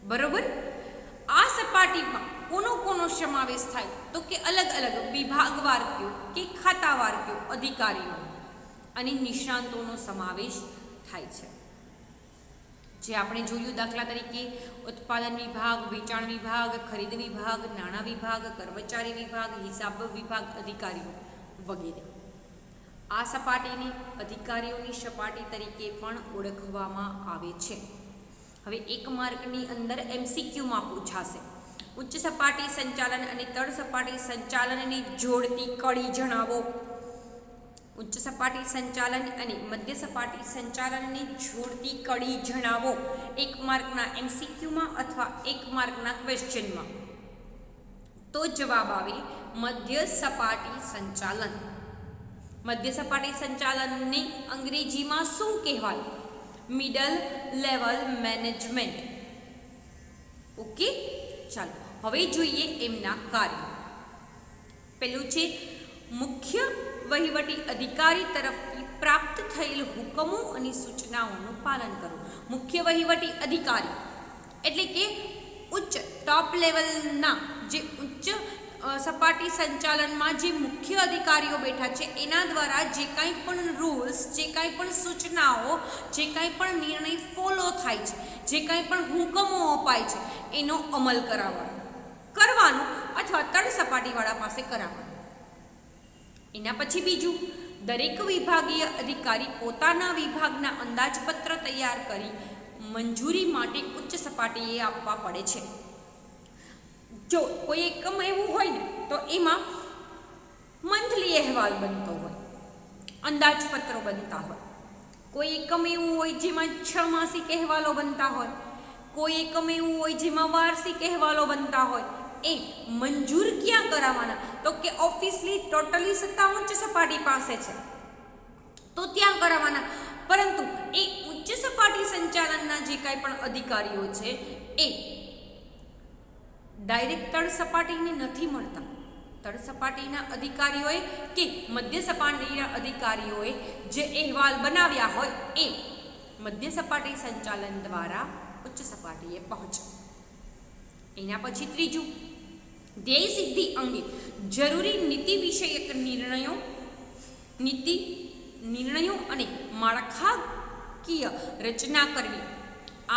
બરોબર? આ સપાટીમાં કોનો સમાવેશ થાય? તો કે અલગ અલગ વિભાગવાર કયો કે ખાતાવાર કયો અધિકારીઓ અને નિષ્ણાંતોનો સમાવેશ થાય છે. જે આપણે જોયું, દાખલા તરીકે ઉત્પાદન વિભાગ, વેચાણ વિભાગ, ખરીદ વિભાગ, નાણાં વિભાગ, કર્મચારી વિભાગ, હિસાબ વિભાગ, અધિકારીઓ વગેરે. આ સપાટીને અધિકારીઓની સપાટી તરીકે પણ ઓળખવામાં આવે છે. હવે 1 માર્કની અંદર MCQમાં પૂછાશે, ઉચ્ચ સપાટી સંચાલન અને તળ સપાટી સંચાલનની જોડતી કડી જણાવો. ઉચ્ચ સપાટી સંચાલન અને મધ્ય સપાટી સંચાલનની જોડતી કડી જણાવો. 1 માર્કના MCQમાં અથવા 1 માર્કના ક્વેશ્ચનમાં. તો જવાબ આવે મધ્ય સપાટી સંચાલન. મધ્ય સપાટી સંચાલનને અંગ્રેજીમાં શું કહેવાય? Middle level management. ઓકે, ચાલો હવે જોઈએ એમના કાર્યો. પેલું છે મુખ્ય વહીવટી અધિકારી તરફથી પ્રાપ્ત થયેલ હુકમો અને સૂચનાઓનું પાલન કરવું. મુખ્ય વહીવટી અધિકારી એટલે કે ઉચ્ચ ટોપ લેવલના જે ઉચ્ચ સપાટી સંચાલનમાં જે મુખ્ય અધિકારીઓ બેઠા છે એના દ્વારા જે કાંઈ પણ રૂલ્સ, જે કાંઈ પણ સૂચનાઓ, જે કાંઈ પણ નિર્ણય ફોલો થાય છે, જે કાંઈ પણ હુકમો અપાય છે એનો અમલ કરવાનો અથવા તળ સપાટીવાળા પાસે કરાવવાનો. એના પછી બીજું, દરેક વિભાગીય અધિકારી પોતાના વિભાગના અંદાજપત્ર તૈયાર કરી મંજૂરી માટે ઉચ્ચ સપાટીએ આપવા પડે છે. જો કોઈ એકમ એવું હોય ને તો એમાં મંથલી અહેવાલ બનતો હોય, અંદાજપત્રો બનતા હોય. કોઈ એકમ એવું હોય જેમાં 6 માસિક અહેવાલો બનતા હોય, કોઈ એકમ એવું હોય જેમાં વાર્ષિક અહેવાલો બનતા હોય. એ મંજૂર ક્યાં કરાવવાના? તો કે ઓફિસલી ટોટલી સત્તા ઉચ્ચ સપાટી પાસે છે તો ત્યાં કરાવવાના. પરંતુ એ ઉચ્ચ સપાટી સંચાલનના જે કાંઈ પણ અધિકારીઓ છે એ ડાયરેક્ટ તળ સપાટીને નથી મળતા. તળ સપાટીના અધિકારીઓએ કે મધ્ય સપાટીના અધિકારીઓએ જે અહેવાલ બનાવ્યા હોય એ મધ્ય સપાટી સંચાલન દ્વારા ઉચ્ચ સપાટીએ પહોંચે. એના પછી ત્રીજું, ધ્યેય સિદ્ધિ અંગે જરૂરી નીતિ વિષયક નિર્ણયો અને માળખાકીય રચના કરવી.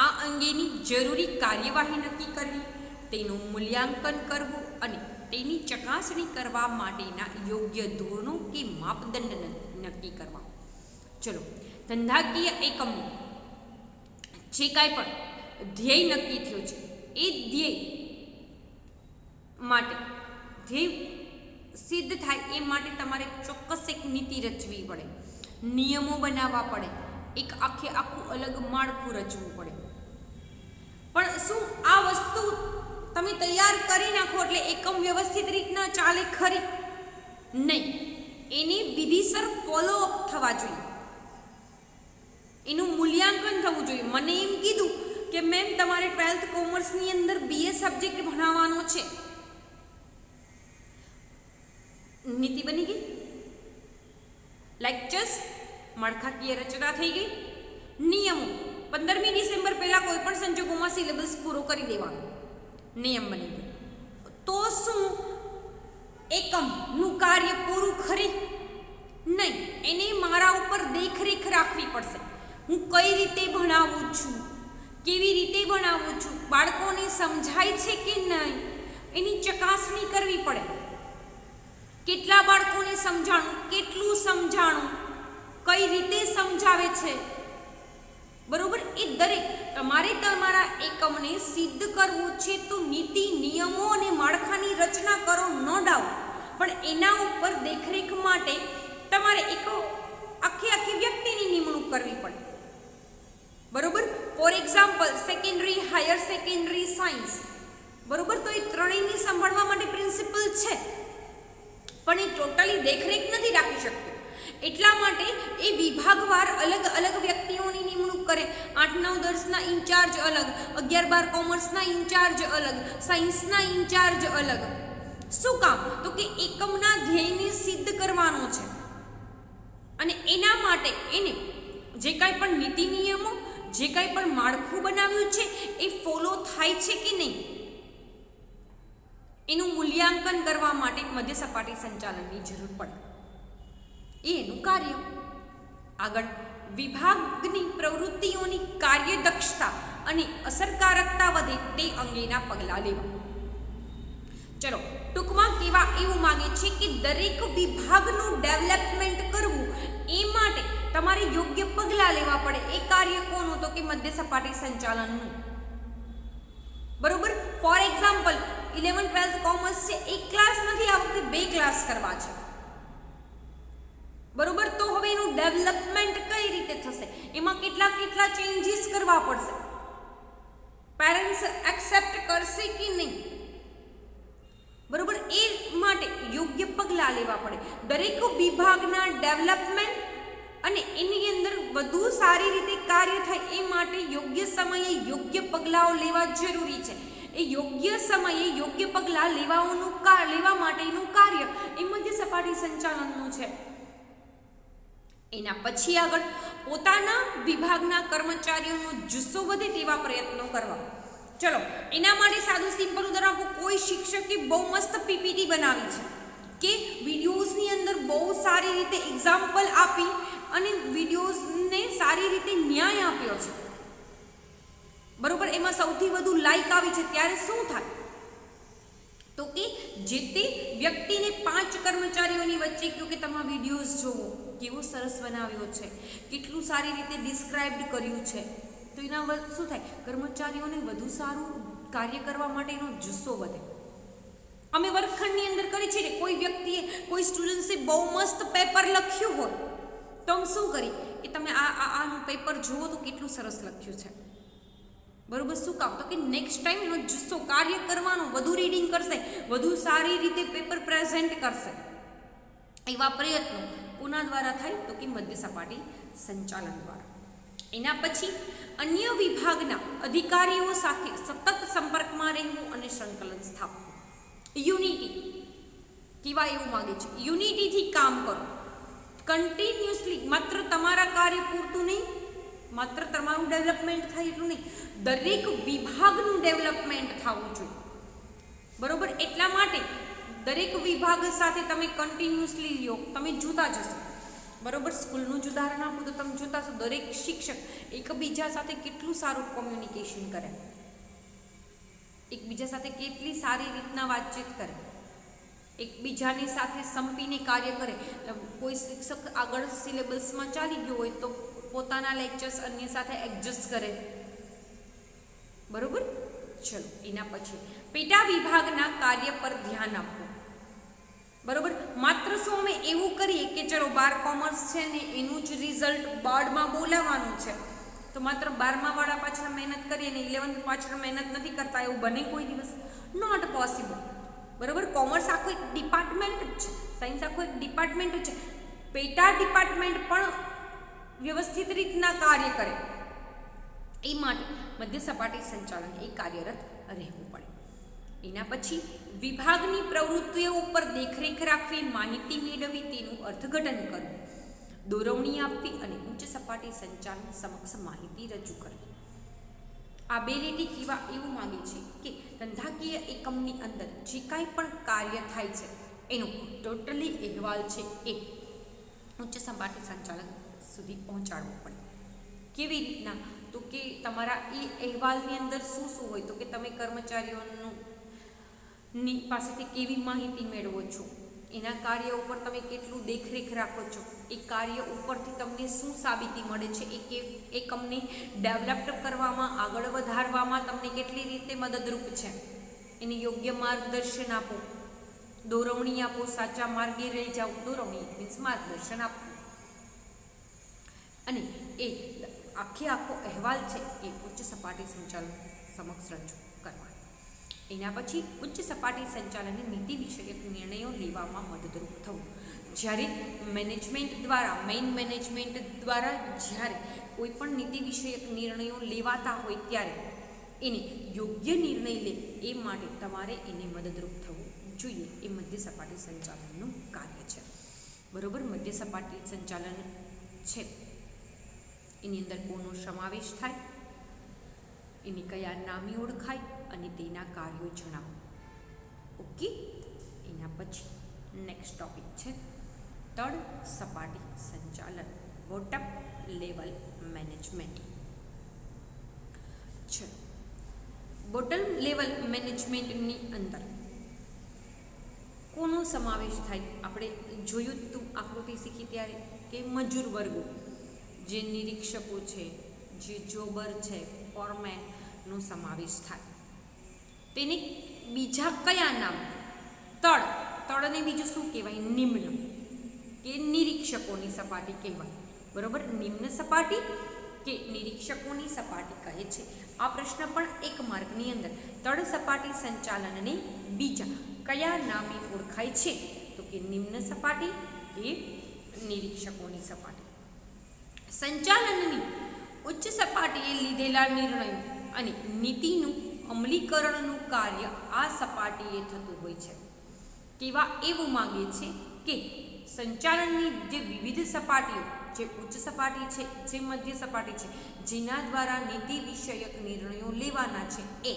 આ અંગેની જરૂરી કાર્યવાહી નક્કી કરવી, તેનું મૂલ્યાંકન કરવું અને તેની ચકાસણી કરવા માટેના યોગ્ય ધોરણો કે માપદંડ નક્કી કરવા. ચલો, ધંધાકીય એકમનું જે કાંઈ પણ ધ્યેય નક્કી થયો છે એ ધ્યેય માટે ધ્યેય સિદ્ધ થાય એ માટે તમારે ચોક્કસ એક નીતિ રચવી પડે, નિયમો બનાવવા પડે, એક આખું અલગ માળખું રચવું પડે. પણ શું આ વસ્તુ તમે તૈયાર કરી નાખો એટલે એકમ વ્યવસ્થિત રીતના ચાલે ખરી? નહીં. એની વિધિસર ફોલોઅપ થવા જોઈએ, એનું મૂલ્યાંકન થવું જોઈએ. મને એમ કીધું કે મેમ તમારે 12th કોમર્સની અંદર BA સબ્જેક્ટ ભણાવવાનો છે, નીતિ બની ગઈ, લેક્ચર્સ માળખાકીય રચના થઈ ગઈ, નિયમો 15મી ડિસેમ્બર પહેલાં કોઈ પણ સંજોગોમાં સિલેબસ પૂરો કરી દેવાનો નિયમ બની ગયો. તો શું એકમનું કાર્ય પૂરું ખરી? નહીં. એને મારા ઉપર દેખરેખ રાખવી પડશે. હું કઈ રીતે ભણાવું છું, કેવી રીતે ભણાવું છું, બાળકોને સમજાય છે કે નહીં, એની ચકાસણી કરવી પડે. કેટલા બાળકોને સમજાણું, કેટલું સમજાણું, કઈ રીતે સમજાવે છે, બરોબર? એ દરેક તમારે તમારા એકમને સિદ્ધ કરવું છે તો નીતિ, નિયમો અને માળખાની રચના કરો, નો ડાઉટ. પણ એના ઉપર દેખરેખ માટે તમારે એક આખી વ્યક્તિની નિમણૂક કરવી પડે, બરોબર? For example secondary, higher secondary, science, બરોબર? તો એ ત્રણેયની સંભાળવા માટે પ્રિન્સિપલ છે, પણ એ ટોટલી દેખરેખ નથી રાખી શકતું. એટલા માટે એ વિભાગવાર અલગ અલગ વ્યક્તિઓની નિમણૂક કરે. 8-9 10ના ઇન્ચાર્જ અલગ, 11-12 કોમર્સના ઇન્ચાર્જ અલગ, સાયન્સના ઇન્ચાર્જ અલગ. શું કામ? તો કે એકમના ધ્યેયને સિદ્ધ કરવાનો છે અને એના માટે એને જે કાંઈ પણ નીતિ નિયમો, જે કાંઈ પણ માળખું બનાવ્યું છે એ ફોલો થાય છે કે નહીં, એનું મૂલ્યાંકન કરવા માટે મધ્ય સપાટી સંચાલનની જરૂર પડે. એનું કાર્ય. આગળ વિભાગની પ્રવૃત્તિઓની કાર્યદક્ષતા અને અસરકારકતા વધે તે અંગેના પગલાં લેવા. ચલો ટૂંકમાં કહેવા એવું માગે છે કે દરેક વિભાગનું ડેવલપમેન્ટ કરવું એ માટે તમારે યોગ્ય પગલાં લેવા પડે. એ કાર્ય કોનું? તો કે મધ્ય સપાટી સંચાલનનું, બરોબર? ફોર એક્ઝામ્પલ 11th-12th કોમર્સ છે, એક ક્લાસ નથી, આ વખતે 2 ક્લાસ કરવા છે, બરોબર? તો હવે એનું ડેવલપમેન્ટ કઈ રીતે થશે, એમાં કેટલા ચેન્જીસ કરવા પડશે, પેરેન્ટ્સ એક્સેપ્ટ કરશે કે નહીં, બરોબર? એ માટે યોગ્ય પગલાં લેવા પડે. દરેક વિભાગના ડેવલપમેન્ટ અને એની અંદર વધુ સારી રીતે કાર્ય થાય એ માટે યોગ્ય સમયે યોગ્ય પગલાઓ લેવા જરૂરી છે. એ યોગ્ય સમયે યોગ્ય પગલાં લેવા માટેનું કાર્ય એ મધ્ય સપાટી સંચાલનનું છે. એના પછી આગળ પોતાના વિભાગના કર્મચારીઓનો જુસ્સો વધે તેવા પ્રયત્નો કરવા. ચલો એના માટે સાદું સિમ્પલ ઉદાહરણ આપું. કોઈ શિક્ષકે બહુ મસ્ત પીપીટી બનાવી છે કે વિડીયોઝની અંદર બહુ સારી રીતે એક્ઝામ્પલ આપી અને વિડીયોઝને સારી રીતે ન્યાય આપ્યો છે, બરોબર? એમાં સૌથી વધુ લાઈક આવી છે. ત્યારે શું થાય? તો કે જે તે વ્યક્તિને 5 કર્મચારીઓની વચ્ચે કહ્યું કે તમે વિડીયોઝ જોવો, કેવો સરસ બનાવ્યો છે, કેટલું સારી રીતે ડિસ્ક્રાઇબ્ડ કર્યું છે. તો એના શું થાય? કર્મચારીઓને વધુ સારું કાર્ય કરવા માટેનો જુસ્સો વધે. અમે વર્ગખંડની અંદર કરી છે ને, કોઈ વ્યક્તિએ, કોઈ સ્ટુડન્ટ્સે બહુ મસ્ત પેપર લખ્યું હોય તો અમે શું કરી કે તમે આનું પેપર જુઓ તો કેટલું સરસ લખ્યું છે, બરોબર? શું કામ? તો કે નેક્સ્ટ ટાઈમ એનો જુસ્સો કાર્ય કરવાનો, વધુ રીડિંગ કરશે, વધુ સારી રીતે પેપર પ્રેઝન્ટ કરશે. એવા પ્રયત્નો કોના દ્વારા થાય? તો કે મધ્ય સપાટી સંચાલન દ્વારા. એના પછી અન્ય વિભાગના અધિકારીઓ સાથે સતત સંપર્કમાં રહેવું અને સંકલન સ્થાપવું. યુનિટી કહેવા એવું માગે છે. યુનિટીથી કામ કરો, કન્ટિન્યુઅસલી. માત્ર તમારા કાર્ય પૂરતું નહીં, માત્ર તમારું ડેવલપમેન્ટ થાય એટલું નહીં, દરેક વિભાગનું ડેવલપમેન્ટ થવું જોઈએ, બરોબર? એટલા માટે દરેક વિભાગ સાથે તમે કન્ટિન્યુઅસલી લ્યો. તમે જોતા જશો, બરોબર? સ્કૂલનું જ ઉદાહરણ આપું તો તમે જોતા છો દરેક શિક્ષક એકબીજા સાથે કેટલું સારું કોમ્યુનિકેશન કરે, એકબીજા સાથે કેટલી સારી રીતના વાતચીત કરે, એકબીજાની સાથે સંપીને કાર્ય કરે. કોઈ શિક્ષક આગળ સિલેબસમાં ચાલી ગયો હોય તો પોતાના લેક્ચર્સ અન્ય સાથે એડજસ્ટ કરે, બરોબર? ચલો એના પછી પેટા વિભાગના કાર્ય પર ધ્યાન આપવું, બરોબર? શું અમે એવું કરીએ કે ચલો 12 કોમર્સ છે ને એનું જ રિઝલ્ટ બોર્ડમાં બોલાવવાનું છે, તો માત્ર 12મા વાળા પાછળ મહેનત કરીએ ને 11th પાછળ મહેનત નથી કરતા, એવું બને કોઈ દિવસ? Not possible. બરાબર? કોમર્સ આખું એક ડિપાર્ટમેન્ટ જ છે, સાયન્સ આખું એક ડિપાર્ટમેન્ટ જ છે. પેટા ડિપાર્ટમેન્ટ પણ વ્યવસ્થિત રીતના કાર્ય કરે એ માટે મધ્ય સપાટી સંચાલન એ કાર્યરત રહેવું પડે. એના પછી વિભાગની પ્રવૃત્તિઓ ઉપર દેખરેખ રાખવી, માહિતી મેળવવી, તેનું અર્થઘટન કરવું, દોરવણી આપવી અને ઉચ્ચ સપાટી સંચાલન સમક્ષ માહિતી રજૂ કરવી. આ બે લીટી કેવા એવું માંગે છે કે ધંધાકીય એકમની અંદર જે કાંઈ પણ કાર્ય થાય છે એનો ટોટલી અહેવાલ છે એ ઉચ્ચ સપાટી સંચાલન સુધી પહોંચાડવો પડે. કેવી રીતના? તો કે તમારા એ અહેવાલની અંદર શું શું હોય, તો કે તમે કર્મચારીઓની પાસેથી કેવી માહિતી મેળવો છો, એના કાર્ય ઉપર તમે કેટલું દેખરેખ રાખો છો, એ કાર્ય ઉપરથી તમને શું સાબિતી મળે છે, એ એકમને ડેવલપ કરવામાં, આગળ વધારવામાં તમને કેટલી રીતે મદદરૂપ છે, એને યોગ્ય માર્ગદર્શન આપો, દોરવણી આપો, સાચા માર્ગે લઈ જાઓ. દોરવણી મીન્સ માર્ગદર્શન આપવું. અને એ આખો અહેવાલ છે એ ઉચ્ચ સપાટી સંચાલન સમક્ષ રજૂ કરવા. એના પછી ઉચ્ચ સપાટી સંચાલનની નીતિ વિષયક નિર્ણયો લેવામાં મદદરૂપ થવું. જ્યારે મેઇન મેનેજમેન્ટ દ્વારા જ્યારે કોઈ પણ નીતિ વિષયક નિર્ણયો લેવાતા હોય ત્યારે એને યોગ્ય નિર્ણય લે એ માટે તમારે એને મદદરૂપ થવું જોઈએ. એ મધ્ય સપાટી સંચાલનનું કાર્ય છે. બરોબર? મધ્ય સપાટી સંચાલન છે એની અંદર કોનો સમાવેશ થાય, એની કયા નામે ઓળખાય અને તેના કાર્યો જણાવો. ઓકે. એના પછી નેક્સ્ટ ટોપિક છે તળ સપાટી સંચાલન, બોટમ લેવલ મેનેજમેન્ટ. ચલો, બોટમ લેવલ મેનેજમેન્ટની અંદર કોનો સમાવેશ થાય? આપણે જોયું તું આકૃતિ શીખી ત્યારે કે મજૂર વર્ગો, જે નિરીક્ષકો છે, જે જોબર છે, ફોરમેનનો સમાવેશ થાય. તેને બીજા કયા નામ? તળને બીજું શું કહેવાય? નિમ્ન કે નિરીક્ષકોની સપાટી કહેવાય. બરોબર? નિમ્ન સપાટી કે નિરીક્ષકોની સપાટી કહે છે. આ પ્રશ્ન પણ 1 માર્કની અંદર તળ સપાટી સંચાલનને બીજા કયા નામે ઓળખાય છે? તો કે નિમ્ન સપાટી કે નિરીક્ષકોની સપાટી. સંચાલનની ઉચ્ચ સપાટીએ લીધેલા નિર્ણયો અને નીતિનું અમલીકરણનું કાર્ય આ સપાટીએ થતું હોય છે. કેવા એવું માંગે છે કે સંચાલનની જે વિવિધ સપાટીઓ, જે ઉચ્ચ સપાટી છે, જે મધ્ય સપાટી છે, જેના દ્વારા નીતિ વિષયક નિર્ણયો લેવાના છે એ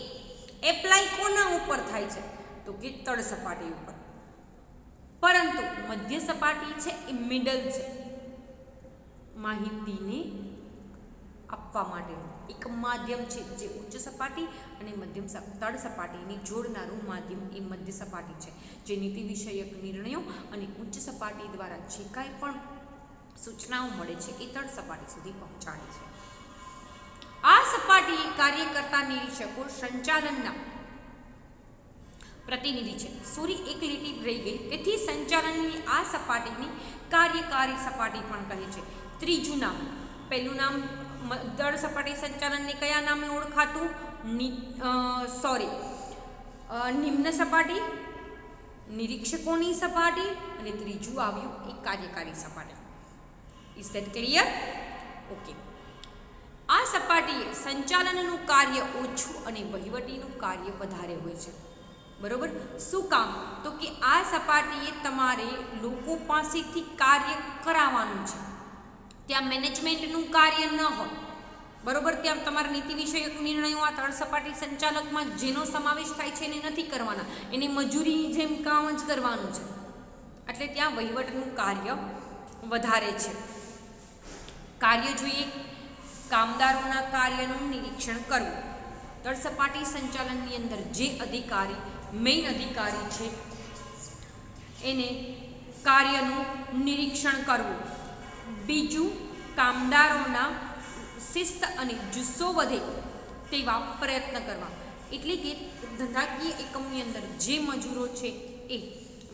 એપ્લાય કોના ઉપર થાય છે? તો કે તળ સપાટી ઉપર. પરંતુ મધ્ય સપાટી છે એ મિડલ છે, માહિતીને આપવા માટેનું એક માધ્યમ છે. જે ઉચ્ચ સપાટી અને મધ્યમ તળ સપાટીને જોડનારું માધ્યમ એ મધ્ય સપાટી છે, જે નીતિ વિષયક નિર્ણયો અને ઉચ્ચ સપાટી દ્વારા જે કાંઈ પણ સૂચનાઓ મળે છે એ તળ સપાટી સુધી પહોંચાડે છે. આ સપાટીએ કાર્ય કરતા નિરીક્ષકો સંચાલનના પ્રતિનિધિ છે. સોરી, એક લીટી રહી ગઈ. તેથી સંચાલનની આ સપાટીની કાર્યકારી સપાટી પણ કહે છે. ત્રીજું નામ, પહેલું નામ તળ સપાટી સંચાલનને કયા નામે ઓળખાતું? નિમ્ન સપાટી, નિરીક્ષકોની સપાટી, અને ત્રીજું આવ્યું એ કાર્યકારી સપાટી. Is that clear? ઓકે. આ સપાટીએ સંચાલનનું કાર્ય ઓછું અને વહીવટીનું કાર્ય વધારે હોય છે. બરોબર? શું કામ? તો કે આ સપાટીએ તમારે લોકો પાસેથી કાર્ય કરાવવાનું છે. ત્યાં મેનેજમેન્ટનું કાર્ય ન હોય. બરોબર? ત્યાં તમારા નીતિ વિષયક નિર્ણયો આ તળ સપાટી સંચાલકમાં જેનો સમાવેશ થાય છે એને નથી કરવાના, એને મજૂરીની જેમ કામ જ કરવાનું છે. એટલે ત્યાં વહીવટનું કાર્ય વધારે છે. કાર્ય જોઈએ, કામદારોના કાર્યનું નિરીક્ષણ કરવું. તળ સપાટી સંચાલનની અંદર જે અધિકારી મેઇન અધિકારી છે એને કાર્યનું નિરીક્ષણ કરવું. બીજું, કામદારોના શિસ્ત અને જુસ્સો વધે તેવા પ્રયત્ન કરવા. એટલે કે ધંધાકીય એકમની અંદર જે મજૂરો છે એ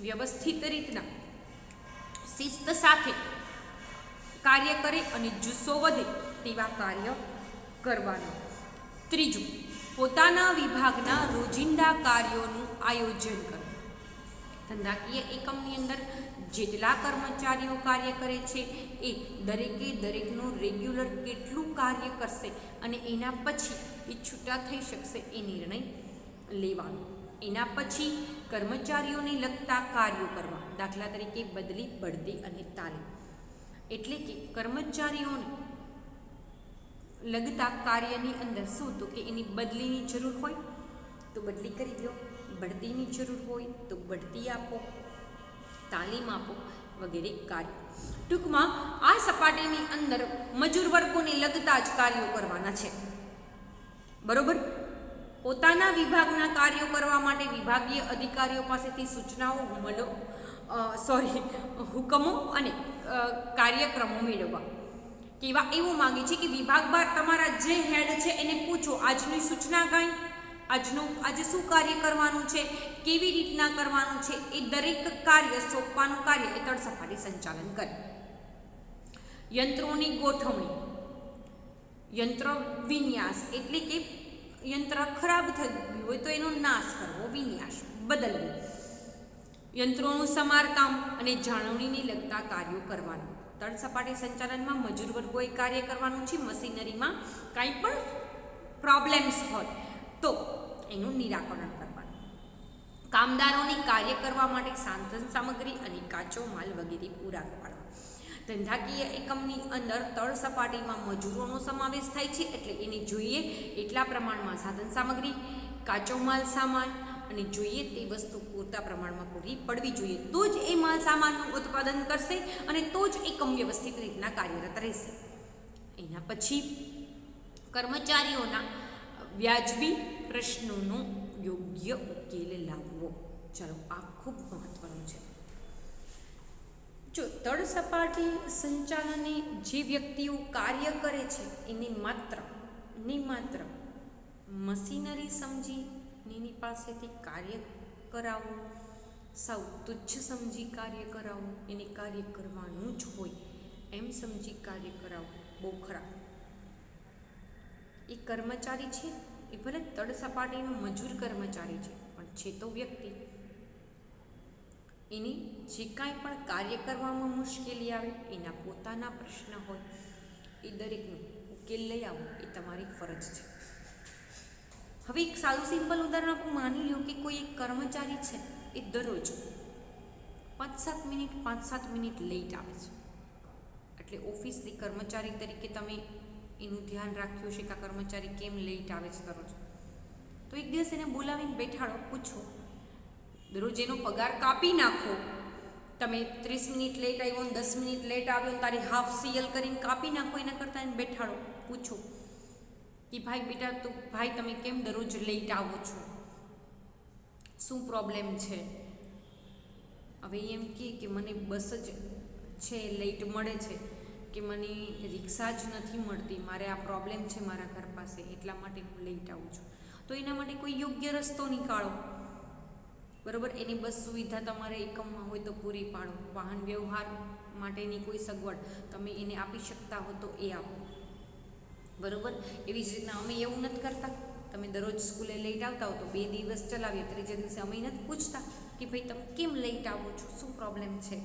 વ્યવસ્થિત રીતના શિસ્ત સાથે કાર્ય કરે અને જુસ્સો વધે તેવા કાર્ય કરવાનું. ત્રીજું, પોતાના વિભાગના રોજિંદા કાર્યોનું આયોજન કરવું. ધંધાકીય એકમની અંદર જેટલા કર્મચારીઓ કાર્ય કરે છે એ દરેકનું રેગ્યુલર કેટલું કાર્ય કરશે અને એના પછી એ છૂટા થઈ શકશે એ નિર્ણય લેવાનો. એના પછી કર્મચારીઓને લગતા કાર્યો કરવા, દાખલા તરીકે બદલી, બઢતી અને તાલીમ. એટલે કે કર્મચારીઓને લગતા કાર્યની અંદર શું તો કે એની બદલીની જરૂર હોય તો બદલી કરી દો, બઢતીની જરૂર હોય તો બઢતી આપો, તાલીમ આપો વગેરે કાર્ય. ટૂંકમાં આ સપાટીની અંદર મજૂર વર્ગોને લગતા જ કાર્યો કરવાના છે. બરોબર. પોતાના વિભાગના કાર્યો કરવા માટે વિભાગીય અધિકારીઓ પાસેથી સૂચનાઓ, હુકમો અને કાર્યક્રમો મેળવવા. કેવા એવું માંગે છે કે વિભાગ બાર તમારા જે હેડ છે એને પૂછો, આજની સૂચના કાંઈ, આજે શું કાર્ય કરવાનું છે, કેવી રીતના કરવાનું છે, એ દરેક કાર્ય સોંપવાનું કાર્ય એ તળસપાટી સંચાલન કરે. યંત્રોની ગોઠવણી, યંત્ર વિન્યાસ એટલે કે યંત્ર ખરાબ થઈ ગયું હોય તો એનો નાશ કરવો, વિન્યાસ બદલવો. યંત્રોનું સમારકામ અને જાળવણીને લગતા કાર્યો કરવાનું. તળસપાટી સંચાલનમાં મજૂર વર્ગોએ કાર્ય કરવાનું છે. મશીનરીમાં કાંઈ પણ પ્રોબ્લેમ્સ હોય તો એનું નિરાકરણ કરવાનું. કામદારોને કાર્ય કરવા માટે સાધન સામગ્રી અને કાચો માલ વગેરે પૂરા પાડવા. ધંધાકીય એકમની અંદર તળ સપાટીમાં મજૂરોનો સમાવેશ થાય છે, એટલે એને જોઈએ એટલા પ્રમાણમાં સાધન સામગ્રી, કાચો માલ સામાન અને જોઈએ તે વસ્તુ પૂરતા પ્રમાણમાં પૂરી પડવી જોઈએ. તો જ એ માલ સામાનનું ઉત્પાદન કરશે અને તો જ એકમ વ્યવસ્થિત રીતના કાર્યરત રહેશે. એના પછી કર્મચારીઓના વ્યાજબી પ્રશ્નોનો યોગ્ય ઉકેલ લાવવો. ચાલો, આ ખૂબ મહત્વનું છે. જો તળ સપાટી સંચાલને જે વ્યક્તિઓ કાર્ય કરે છે એને માત્ર મશીનરી સમજી એની પાસેથી કાર્ય કરાવવું, સાવ તુચ્છ સમજી કાર્ય કરાવવું, એને કાર્ય કરવાનું જ હોય એમ સમજી કાર્ય કરાવવું બહુ ખરાબ. એ કર્મચારી છે, એ ભલે તળ સપાટીનો મજૂર કર્મચારી છે, પણ છે તો વ્યક્તિ. એને જે કાંઈ પણ કાર્ય કરવામાં મુશ્કેલી આવે, એના પોતાના પ્રશ્ન હોય, એ દરેકનો ઉકેલ લઈ આવો એ તમારી ફરજ છે. હવે એક સાદું સિમ્પલ ઉદાહરણ આપણે માની લો કે કોઈ એક કર્મચારી છે, એ દરરોજ 5-7 મિનિટ લેટ આવે છે. એટલે ઓફિસની કર્મચારી તરીકે તમે એનું ધ્યાન રાખ્યું છે કે આ કર્મચારી કેમ લેટ આવે છે દરરોજ. તો એક દિવસ એને બોલાવીને બેઠાડો, પૂછો, દરરોજ એનો પગાર કાપી નાખો. તમે 30 મિનિટ લેટ આવ્યો ને 10 મિનિટ લેટ આવ્યો ને તારી હાફ સીએલ કરીને કાપી નાખો. એના કરતાં એને બેઠાડો, પૂછો કે ભાઈ બેટા તો ભાઈ તમે કેમ દરરોજ લેટ આવો છો, શું પ્રોબ્લેમ છે? હવે એમ કે મને બસ જ છે લેટ મળે છે, કે મને રિક્ષા જ નથી મળતી, મારે આ પ્રોબ્લેમ છે મારા ઘર પાસે એટલા માટે હું લેટ આવું છું. તો એના માટે કોઈ યોગ્ય રસ્તો નીકાળો. બરાબર. એની બસ સુવિધા તમારે એકમમાં હોય તો પૂરી પાડો. વાહન વ્યવહાર માટેની કોઈ સગવડ તમે એને આપી શકતા હો તો એ આપો. બરાબર. એવી જ રીતના અમે એવું નથી કરતા, તમે દરરોજ સ્કૂલે લેટ આવતા હો તો 2 દિવસ ચલાવીએ, ત્રીજા દિવસે અમે નથી પૂછતા કે ભાઈ તમે કેમ લેટ આવો છો, શું પ્રોબ્લેમ છે.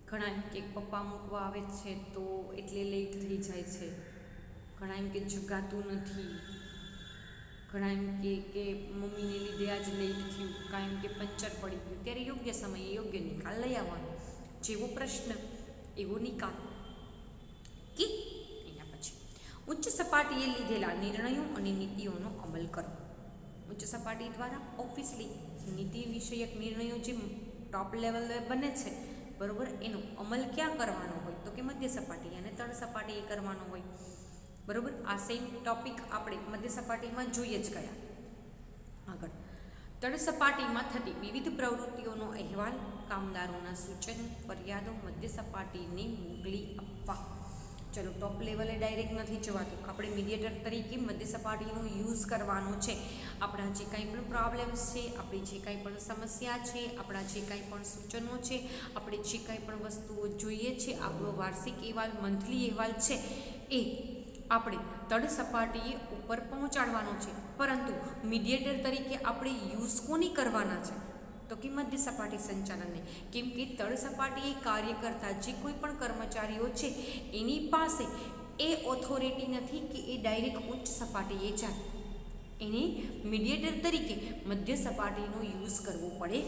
ઘણા એમ કે પપ્પા મૂકવા આવે છે તો એટલે લેટ થઈ જાય છે, ઘણા એમ કે જગાતું નથી, ઘણા એમ કે મમ્મીને લીધે આજ લેટ થયું, કાંઈ એમ કે પંચર પડી ગયું. ત્યારે યોગ્ય સમયે યોગ્ય નિકાલ લઈ આવવાનો. જેવો પ્રશ્ન એવો નિકાલ. કે એના પછી ઉચ્ચ સપાટીએ લીધેલા નિર્ણયો અને નીતિઓનો અમલ કરો. ઉચ્ચ સપાટી દ્વારા ઓફિસલી નીતિ વિષયક નિર્ણયો જે ટોપ લેવલે બને છે, બરાબર, એનો અમલ ક્યાં કરવાનો હોય તો કે મધ્ય સપાટી અને તળ સપાટીએ કરવાનો હોય. બરાબર. આ સેમ ટોપિક આપણે મધ્ય સપાટીમાં જોઈએ જ ગયા. આગળ તળ સપાટીમાં થતી વિવિધ પ્રવૃત્તિઓનો અહેવાલ, કામદારોના સૂચન, ફરિયાદો મધ્ય સપાટીને મોકલી આપવા. ચલો ટોપ લેવલે ડાયરેક્ટ નથી જવાતું, આપણે મીડિયેટર તરીકે મધ્ય સપાટીનો યુઝ કરવાનો છે. આપણા જે કાંઈ પણ પ્રોબ્લેમ્સ છે, આપણી જે કાંઈ પણ સમસ્યા છે, આપણા જે કાંઈ પણ સૂચનો છે, આપણે જે કાંઈ પણ વસ્તુઓ જોઈએ છે, આપણો વાર્ષિક અહેવાલ, મંથલી અહેવાલ છે, એ આપણે તળ સપાટીએ ઉપર પહોંચાડવાનો છે. પરંતુ મીડિયેટર તરીકે આપણે યુઝ કોની કરવાના છે? તો કે મધ્ય સપાટી સંચાલનને. કેમ કે તળ સપાટીએ કાર્ય કરતા જે કોઈ પણ કર્મચારીઓ છે એની પાસે એ ઓથોરિટી નથી કે એ ડાયરેક્ટ ઉચ્ચ સપાટીએ જાય. એને મીડિયેટર તરીકે મધ્ય સપાટીનો યુઝ કરવો પડે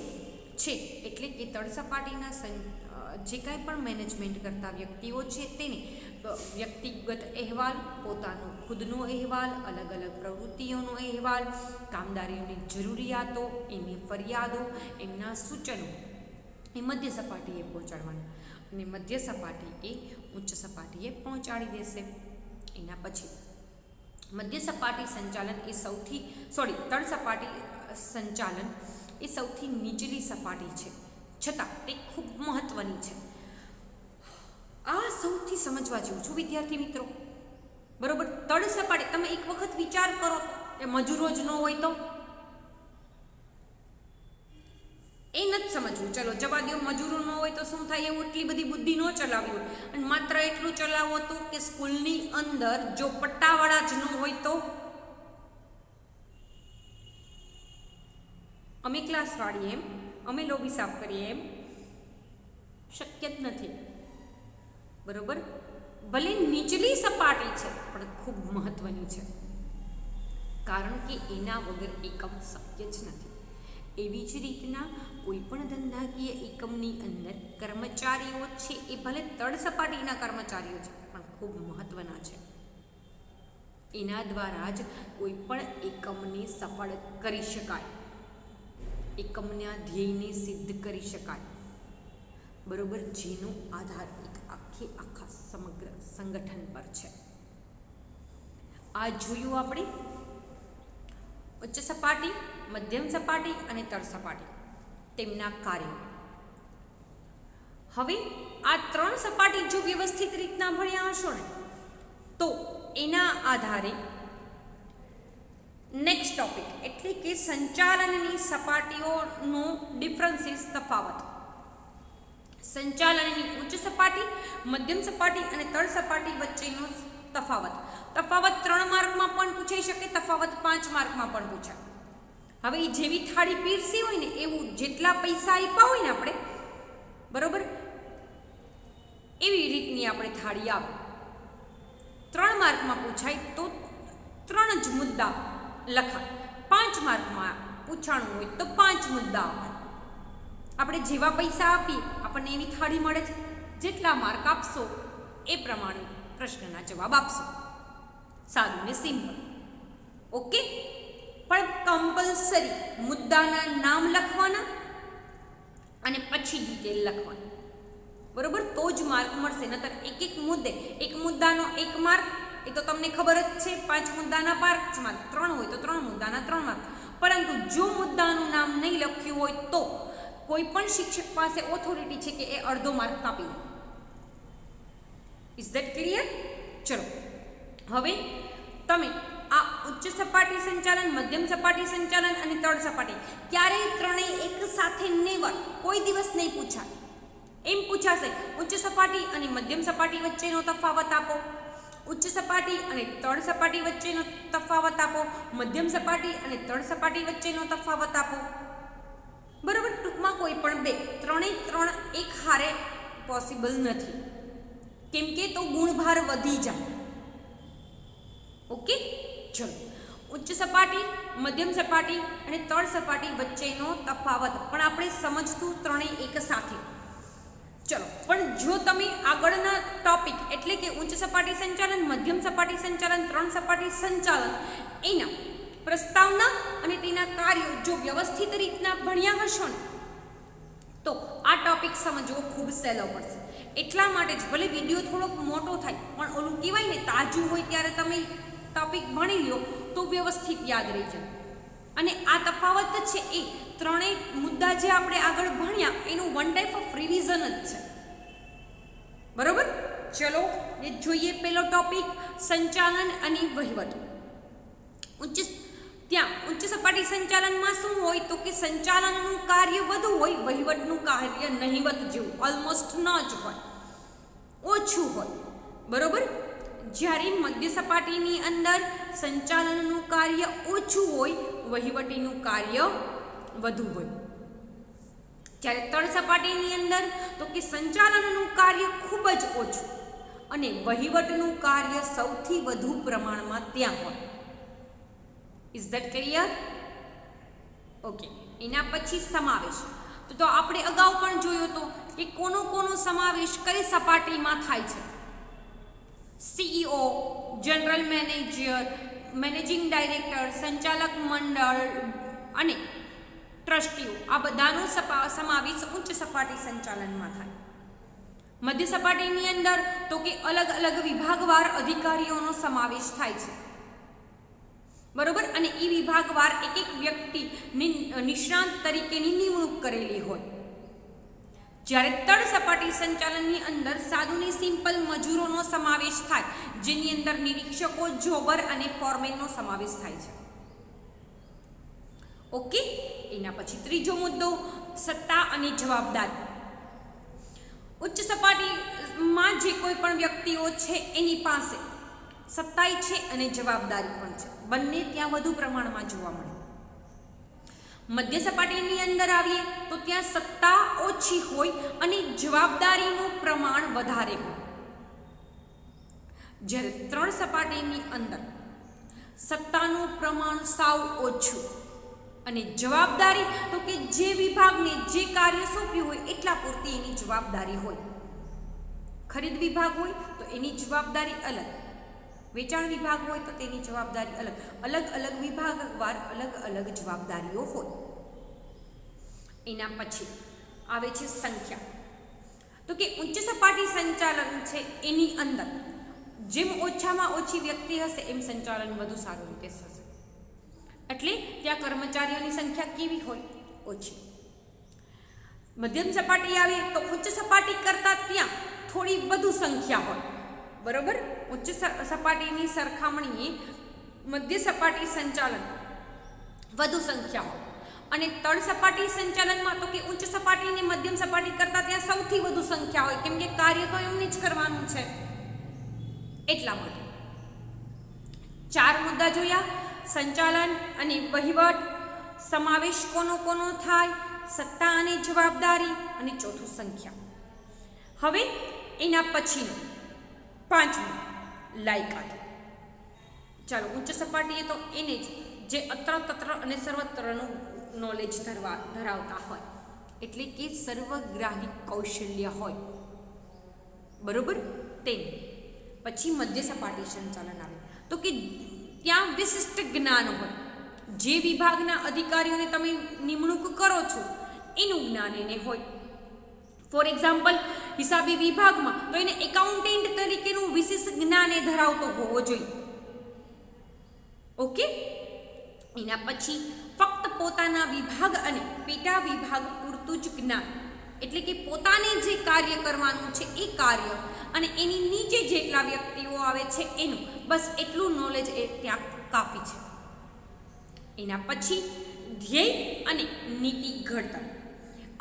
છે. એટલે કે તળ સપાટીના જે કાંઈ પણ મેનેજમેન્ટ કરતા વ્યક્તિઓ છે તેને વ્યક્તિગત અહેવાલ, પોતાનો ખુદનો અહેવાલ, અલગ અલગ પ્રવૃત્તિઓનો અહેવાલ, કામદારીઓની જરૂરિયાતો, એની ફરિયાદો, એમના સૂચનો એ મધ્ય સપાટીએ પહોંચાડવાના, અને મધ્ય સપાટી એ ઉચ્ચ સપાટીએ પહોંચાડી દેશે. એના પછી મધ્ય સપાટી સંચાલન એ તળ સપાટી સંચાલન એ સૌથી નીચલી સપાટી છે, છતાં તે ખૂબ મહત્વની છે. આ સૌથી સમજવા જેવું છું વિદ્યાર્થી મિત્રો, બરોબર. તળ સપાટી તમે એક વખત વિચાર કરો કે મજૂરો જ ન હોય તો એ નથી સમજવું. ચલો જવા દો, મજૂરો ન હોય તો શું થાય? એવું એટલી બધી બુદ્ધિ ન ચલાવી હોય, અને માત્ર એટલું ચલાવો હતું કે સ્કૂલની અંદર જો પટ્ટાવાળા જ ન હોય તો અમે ક્લાસ વાળીએ એમ, અમે લોબી સાફ કરીએ એમ શક્ય જ નથી, બરોબર. ભલે નીચલી સપાટી છે પણ ખૂબ મહત્વની છે, કારણ કે એના વગર એકમ શક્ય જ નથી. એવી જ રીતના કોઈ પણ ધંધાકીય એકમની અંદર કર્મચારીઓ છે એ ભલે તળ સપાટીના કર્મચારીઓ છે પણ ખૂબ મહત્વના છે. એના દ્વારા જ કોઈ પણ એકમને સફળ કરી શકાય, એકમના ધ્યેયને સિદ્ધ કરી શકાય, બરોબર. જેનો આધાર એક આખા સમગ્ર સંગઠન પર છે. આ જોયું આપણે ઉચ્ચ સપાટી, મધ્યમ સપાટી અને તળ સપાટી, તેમના કાર્યો. હવે આ ત્રણ સપાટી જો વ્યવસ્થિત રીતના ભણ્યા હશો ને તો એના આધારે નેક્સ્ટ ટોપિક એટલે કે સંચાલનની સપાટીઓનો ડિફરન્સીસ, તફાવત. સંચાલનની ઉચ્ચ સપાટી, મધ્યમ સપાટી અને તળ સપાટી વચ્ચેનો તફાવત. તફાવત 3 માર્કમાં પણ પૂછાઈ શકે, તફાવત 5 માર્કમાં પણ પૂછાય. હવે જેવી થાળી પીરસી હોય ને એવું જેટલા પૈસા આપ્યા હોય ને આપણે, બરોબર, એવી રીતની આપણે થાળી આવે. 3 માર્કમાં પૂછાય તો 3 જ મુદ્દા લખાય, 5 માર્કમાં પૂછાણું હોય તો 5 મુદ્દા આવે. આપણે જેવા પૈસા આપીએ આપણને એવી થાળી મળે છે. જેટલા માર્ક આપશો એ પ્રમાણે પ્રશ્નના જવાબ આપશો. સારું ને સિમ્પલ. ઓકે. પણ કમ્પલસરી મુદ્દાના નામ લખવાના અને પછી ડિટેલ લખવાની, બરોબર, તો જ માર્ક મળશે. નતર એક મુદ્દે એક મુદ્દાનો 1 માર્ક, એ તો તમને ખબર જ છે. 5 મુદ્દાના 5 માર્ક, 3 હોય તો 3 મુદ્દાના 3 માર્ક. પરંતુ જો મુદ્દાનું નામ નહીં લખ્યું હોય તો કોઈ પણ શિક્ષક પાસે ઓથોરિટી છે કે એ અડધો માર્ક કાપી લે. Is that clear? ચલો હવે તમે આ ઉચ્ચ સપાટી સંચાલન, મધ્યમ સપાટી સંચાલન અને તળ સપાટી ક્યારેય ત્રણેય એક સાથે નેવર, કોઈ દિવસ નહીં પૂછાય. એમ પૂછાશે ઉચ્ચ સપાટી અને મધ્યમ સપાટી વચ્ચેનો તફાવત આપો, ઉચ્ચ સપાટી અને તળ સપાટી વચ્ચેનો તફાવત આપો, મધ્યમ સપાટી અને તળ સપાટી વચ્ચેનો તફાવત આપો, બરાબર. ટૂંકમાં કોઈ પણ ત્રણે એક હારે પોસિબલ નથી, કેમ કે તો ગુણભાર વધી જાય. ઓકે. ચલો, ઉચ્ચ સપાટી, મધ્યમ સપાટી અને તળ સપાટી વચ્ચેનો તફાવત પણ આપણે સમજતું ત્રણેય એક સાથે. ચલો, પણ જો તમે આગળના ટોપિક એટલે કે ઉચ્ચ સપાટી સંચાલન, મધ્યમ સપાટી સંચાલન, તળ સપાટી સંચાલન એના પ્રસ્તાવના અને તેના કાર્યો જો વ્યવસ્થિત રીતના ભણ્યા હશો ને તો આ ટોપિક સમજવો ખૂબ સહેલો પડશે. એટલા માટે જ ભલે વિડીયો થોડોક મોટો થાય પણ ઓલું કહેવાય ને, તાજું હોય ત્યારે તમે ટોપિક ભણી લો તો વ્યવસ્થિત યાદ રહી જાય. અને આ તફાવત છે એ ત્રણેય મુદ્દા જે આપણે આગળ ભણ્યા એનું વન ટાઈપ ઓફ રિવિઝન જ છે, બરોબર. ચલો એ જોઈએ પહેલો ટોપિક સંચાલન અને વહીવટ. ઉચ્ચ સપાટી સંચાલનમાં શું હોય તો કે સંચાલનનું કાર્ય વધુ હોય, વહીવટનું કાર્ય નહિવત જેવું, ઓલમોસ્ટ ન જ હોય, ઓછું હોય. બરોબર. જ્યારે મધ્ય સપાટીની અંદર સંચાલનનું કાર્ય ઓછું હોય, વહીવટીનું કાર્ય વધુ હોય. જ્યારે તળ સપાટીની અંદર તો કે સંચાલનનું કાર્ય ખૂબ જ ઓછું અને વહીવટનું કાર્ય સૌથી વધુ પ્રમાણમાં ત્યાં હોય. Is that clear? ઓકે. એના પછી સમાવેશ. તો આપણે અગાઉ પણ જોયું તો કે કોનો સમાવેશ કઈ સપાટીમાં થાય છે. CEO, general manager, managing director, સંચાલક મંડળ અને ટ્રસ્ટીઓ, આ બધાનો સમાવેશ ઉચ્ચ સપાટી સંચાલનમાં થાય. મધ્ય સપાટીની અંદર તો કે અલગ અલગ વિભાગવાર અધિકારીઓનો સમાવેશ થાય છે. બરોબર. અને એ વિભાગવાર એક વ્યક્તિ નિષ્ણાંત તરીકેની નિમણૂક કરેલી હોય. જ્યારે તળ સપાટી સંચાલનની અંદર સાદુની સિમ્પલ મજૂરોનો સમાવેશ થાય, જેની અંદર નિરીક્ષકો, જોબર અને ફોરમેનનો સમાવેશ થાય છે. ઓકે. એના પછી ત્રીજો મુદ્દો સત્તા અને જવાબદારી. ઉચ્ચ સપાટીમાં જે કોઈ પણ વ્યક્તિઓ છે એની પાસે સત્તાય છે અને જવાબદારી પણ છે. બંને ત્યાં વધુ પ્રમાણમાં જોવા મળે. મધ્ય સપાટીની અંદર આવીએ તો ત્યાં સત્તા ઓછી હોય અને જવાબદારીનું પ્રમાણ વધારે હોય. જ્યારે ત્રણ સપાટીની અંદર સત્તાનું પ્રમાણ સાવ ઓછું અને જવાબદારી તો કે જે વિભાગને જે કાર્ય સોંપ્યું હોય એટલા પૂરતી એની જવાબદારી હોય. ખરીદ વિભાગ હોય તો એની જવાબદારી અલગ, વેચાણ વિભાગ હોય તો તેની જવાબદારી અલગ. અલગ અલગ વિભાગવાર અલગ અલગ જવાબદારીઓ હોય. એના પછી આવે છે સંખ્યા. તો કે ઉચ્ચ સપાટી સંચાલન છે એની અંદર જેમ ઓછામાં ઓછી વ્યક્તિ હશે એમ સંચાલન વધુ સારી રીતે થશે. એટલે ત્યાં કર્મચારીઓની સંખ્યા કેવી હોય? ઓછી. મધ્યમ સપાટી આવીએ તો ઉચ્ચ સપાટી કરતાં ત્યાં થોડી વધુ સંખ્યા હોય. બરોબર. ઉચ્ચ સપાટીની સરખામણીએ મધ્ય સપાટી સંચાલન વધુ સંખ્યા હોય અને તળ સપાટી સંચાલનમાં તો કે ઉચ્ચ સપાટી અને મધ્યમ સપાટી કરતાં ત્યાં સૌથી વધુ સંખ્યા હોય, કેમ કે કાર્ય તો એમને જ કરવાનું છે એટલા માટે. 4 મુદ્દા જોયા. સંચાલન અને વહીવટ, સમાવેશ કોનો થાય, સત્તા અને જવાબદારી અને ચોથું સંખ્યા. હવે એના પછીનું 5મું લાયકાત. ચાલો, ઉચ્ચ સપાટીએ તો એને જ જે અત્ર તત્ર અને સર્વત્રનું નોલેજ ધરાવતા હોય, એટલે કે સર્વગ્રાહી કૌશલ્ય હોય. બરોબર. તેમ પછી મધ્ય સપાટી સંચાલન આવે તો કે ત્યાં વિશિષ્ટ જ્ઞાન હોય. જે વિભાગના અધિકારીઓને તમે નિમણૂક કરો છો એનું જ્ઞાન એને હોય. ફોર એક્ઝામ્પલ, હિસાબી વિભાગમાં તો એને એકાઉન્ટન્ટ તરીકેનું વિશેષ જ્ઞાન એ ધરાવતો હોવો જોઈએ. ઓકે. એના પછી ફક્ત પોતાના વિભાગ અને પેટા વિભાગ પૂરતું જ જ્ઞાન, એટલે કે પોતાને જે કાર્ય કરવાનું છે એ કાર્ય અને એની નીચે જેટલા વ્યક્તિઓ આવે છે એનું બસ એટલું નોલેજ એ ત્યાં કાફી છે. એના પછી ધ્યેય અને નીતિ ઘડતર.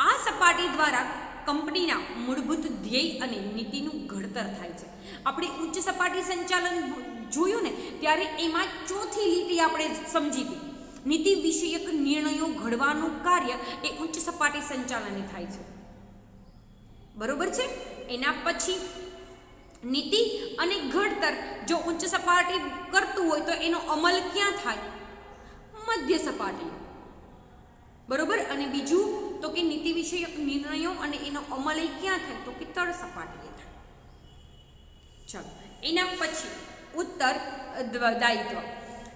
આ સપાટી દ્વારા કંપનીના મૂળભૂત ધ્યેય અને નીતિનું ઘડતર થાય છે. આપણે ઉચ્ચ સપાટી સંચાલન જોયું ને ત્યારે એમાં ચોથી લીટી આપણે સમજી હતી. નીતિ વિષયક નિર્ણયો ઘડવાનું કાર્ય એ ઉચ્ચ સપાટી સંચાલને થાય છે. બરોબર છે. એના પછી નીતિ અને ઘડતર જો ઉચ્ચ સપાટી કરતું હોય તો એનો અમલ ક્યાં થાય? મધ્ય સપાટી. બરોબર. અને બીજું તો કે નીતિ વિષયક નિર્ણયો અને એનો અમલ ક્યાં થાય? તો કે તળ સપાટીએ થાય. ચાલો, એના પછી ઉત્તરદાયિત્વ.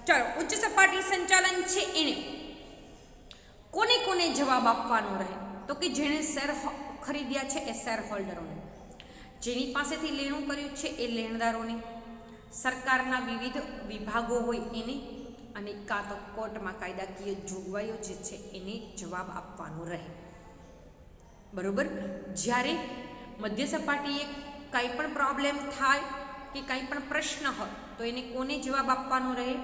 ચાલો, ઉચ્ચ સપાટી સંચાલન છે એને કોને જવાબ આપવાનો રહે? તો કે જેણે શેર ખરીદ્યા છે એ શેર હોલ્ડરોને, જેની પાસેથી લેણું કર્યું છે એ લેણદારોને, સરકારના વિવિધ વિભાગો હોય એને, અને કાં તો કોર્ટમાં કાયદાકીય જોગવાઈઓ જે છે એને જવાબ આપવાનો રહે. બરોબર. જ્યારે મધ્ય સપાટીએ કંઈ પણ પ્રોબ્લેમ થાય કે કંઈ પણ પ્રશ્ન હોય તો એને કોને જવાબ આપવાનો રહે?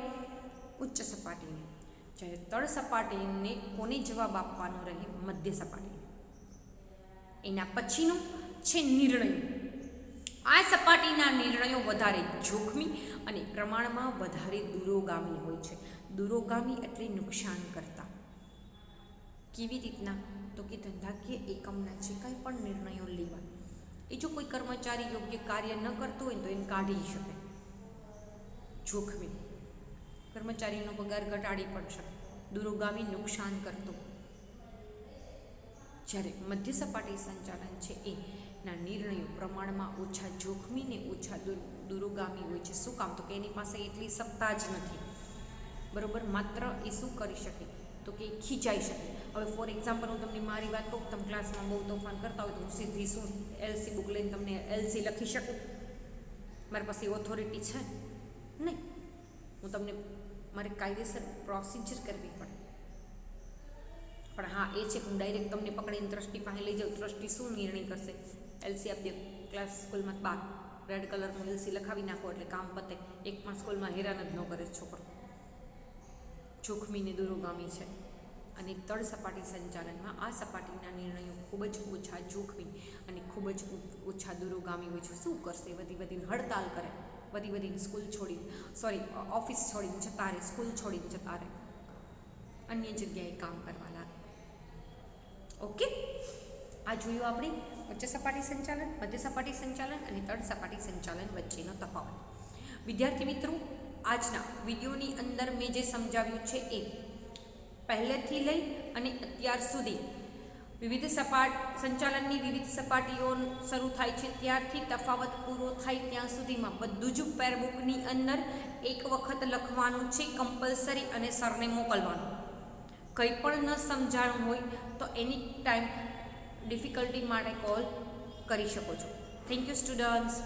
ઉચ્ચ સપાટીને. જ્યારે તળ સપાટીને કોને જવાબ આપવાનો રહે? મધ્ય સપાટીને. એના પછીનું છે નિર્ણયો. આ સપાટીના નિર્ણયો વધારે જોખમી અને પ્રમાણમાં વધારે દૂરોગામી હોય છે. દૂરોગામી એટલે નુકસાન કરતા. કેવી રીતના? તો કે ધંધાકીય એકમના જે કંઈ પણ નિર્ણયો લેવા, એ જો કોઈ કર્મચારી યોગ્ય કાર્ય ન કરતો હોય તો એને કાઢી શકે. જોખમી, કર્મચારીનો પગાર ઘટાડી પણ શકે. દૂરોગામી, નુકસાન કરતો. જ્યારે મધ્ય સપાટી સંચાલન છે એના નિર્ણયો પ્રમાણમાં ઓછા જોખમી ને ઓછા દૂરોગામી હોય છે. શું કામ? તો કે એની પાસે એટલી સત્તા જ નથી. બરાબર? માત્ર એ શું કરી શકે? તો કે ખીચાઈ શકે. હવે ફોર એક્ઝામ્પલ હું તમને મારી વાત કહું, તમે ક્લાસમાં બહુ તોફાન કરતા હોય તો હું સીધી શું એલસી બુક લઈને તમને એલસી લખી શકું? મારી પાસે ઓથોરિટી છે નહીં. હું તમને મારે કાયદેસર પ્રોસિજર કરવી પડે. પણ હા, એ છે કે હું ડાયરેક્ટ તમને પકડીને ટ્રસ્ટી પાસે લઈ જાઉં. ટ્રસ્ટી શું નિર્ણય કરશે? એલસી આપી દે. ક્લાસ સ્કૂલમાં બાર રેડ કલરનું એલસી લખાવી નાખો એટલે કામ પતે. એક પણ સ્કૂલમાં હેરાન જ ન કરે છોકરો. જોખમીને દૂરોગામી છે. અને તળ સપાટી સંચાલનમાં આ સપાટીના નિર્ણયો ખૂબ જ ઓછા જોખમી અને ખૂબ જ ઓછા દૂરોગામી હોય છે. શું કરશે? વધીને હડતાલ કરે, વધીને સ્કૂલ ઓફિસ છોડીને જતા રહે, સ્કૂલ છોડીને જતા રહે, અન્ય જગ્યાએ કામ કરવા લાગે. ઓકે, આ જોયું આપણે ઉચ્ચ સપાટી સંચાલન, મધ્ય સપાટી સંચાલન અને તળ સપાટી સંચાલન વચ્ચેનો તફાવત. વિદ્યાર્થી મિત્રો, આજના વિડીયોની અંદર મેં જે સમજાવ્યું છે એ પહેલેથી લઈ અને અત્યાર સુધી વિવિધ સંચાલનની વિવિધ સપાટીઓ શરૂ થાય છે ત્યારથી તફાવત પૂરો થાય ત્યાં સુધીમાં બધું જ પેરબુકની અંદર એક વખત લખવાનું છે કમ્પલસરી અને સરને મોકલવાનું. કંઈ પણ ન સમજાણું હોય તો એની ટાઈમ ડિફિકલ્ટી માટે કોલ કરી શકો છો. Thank you students.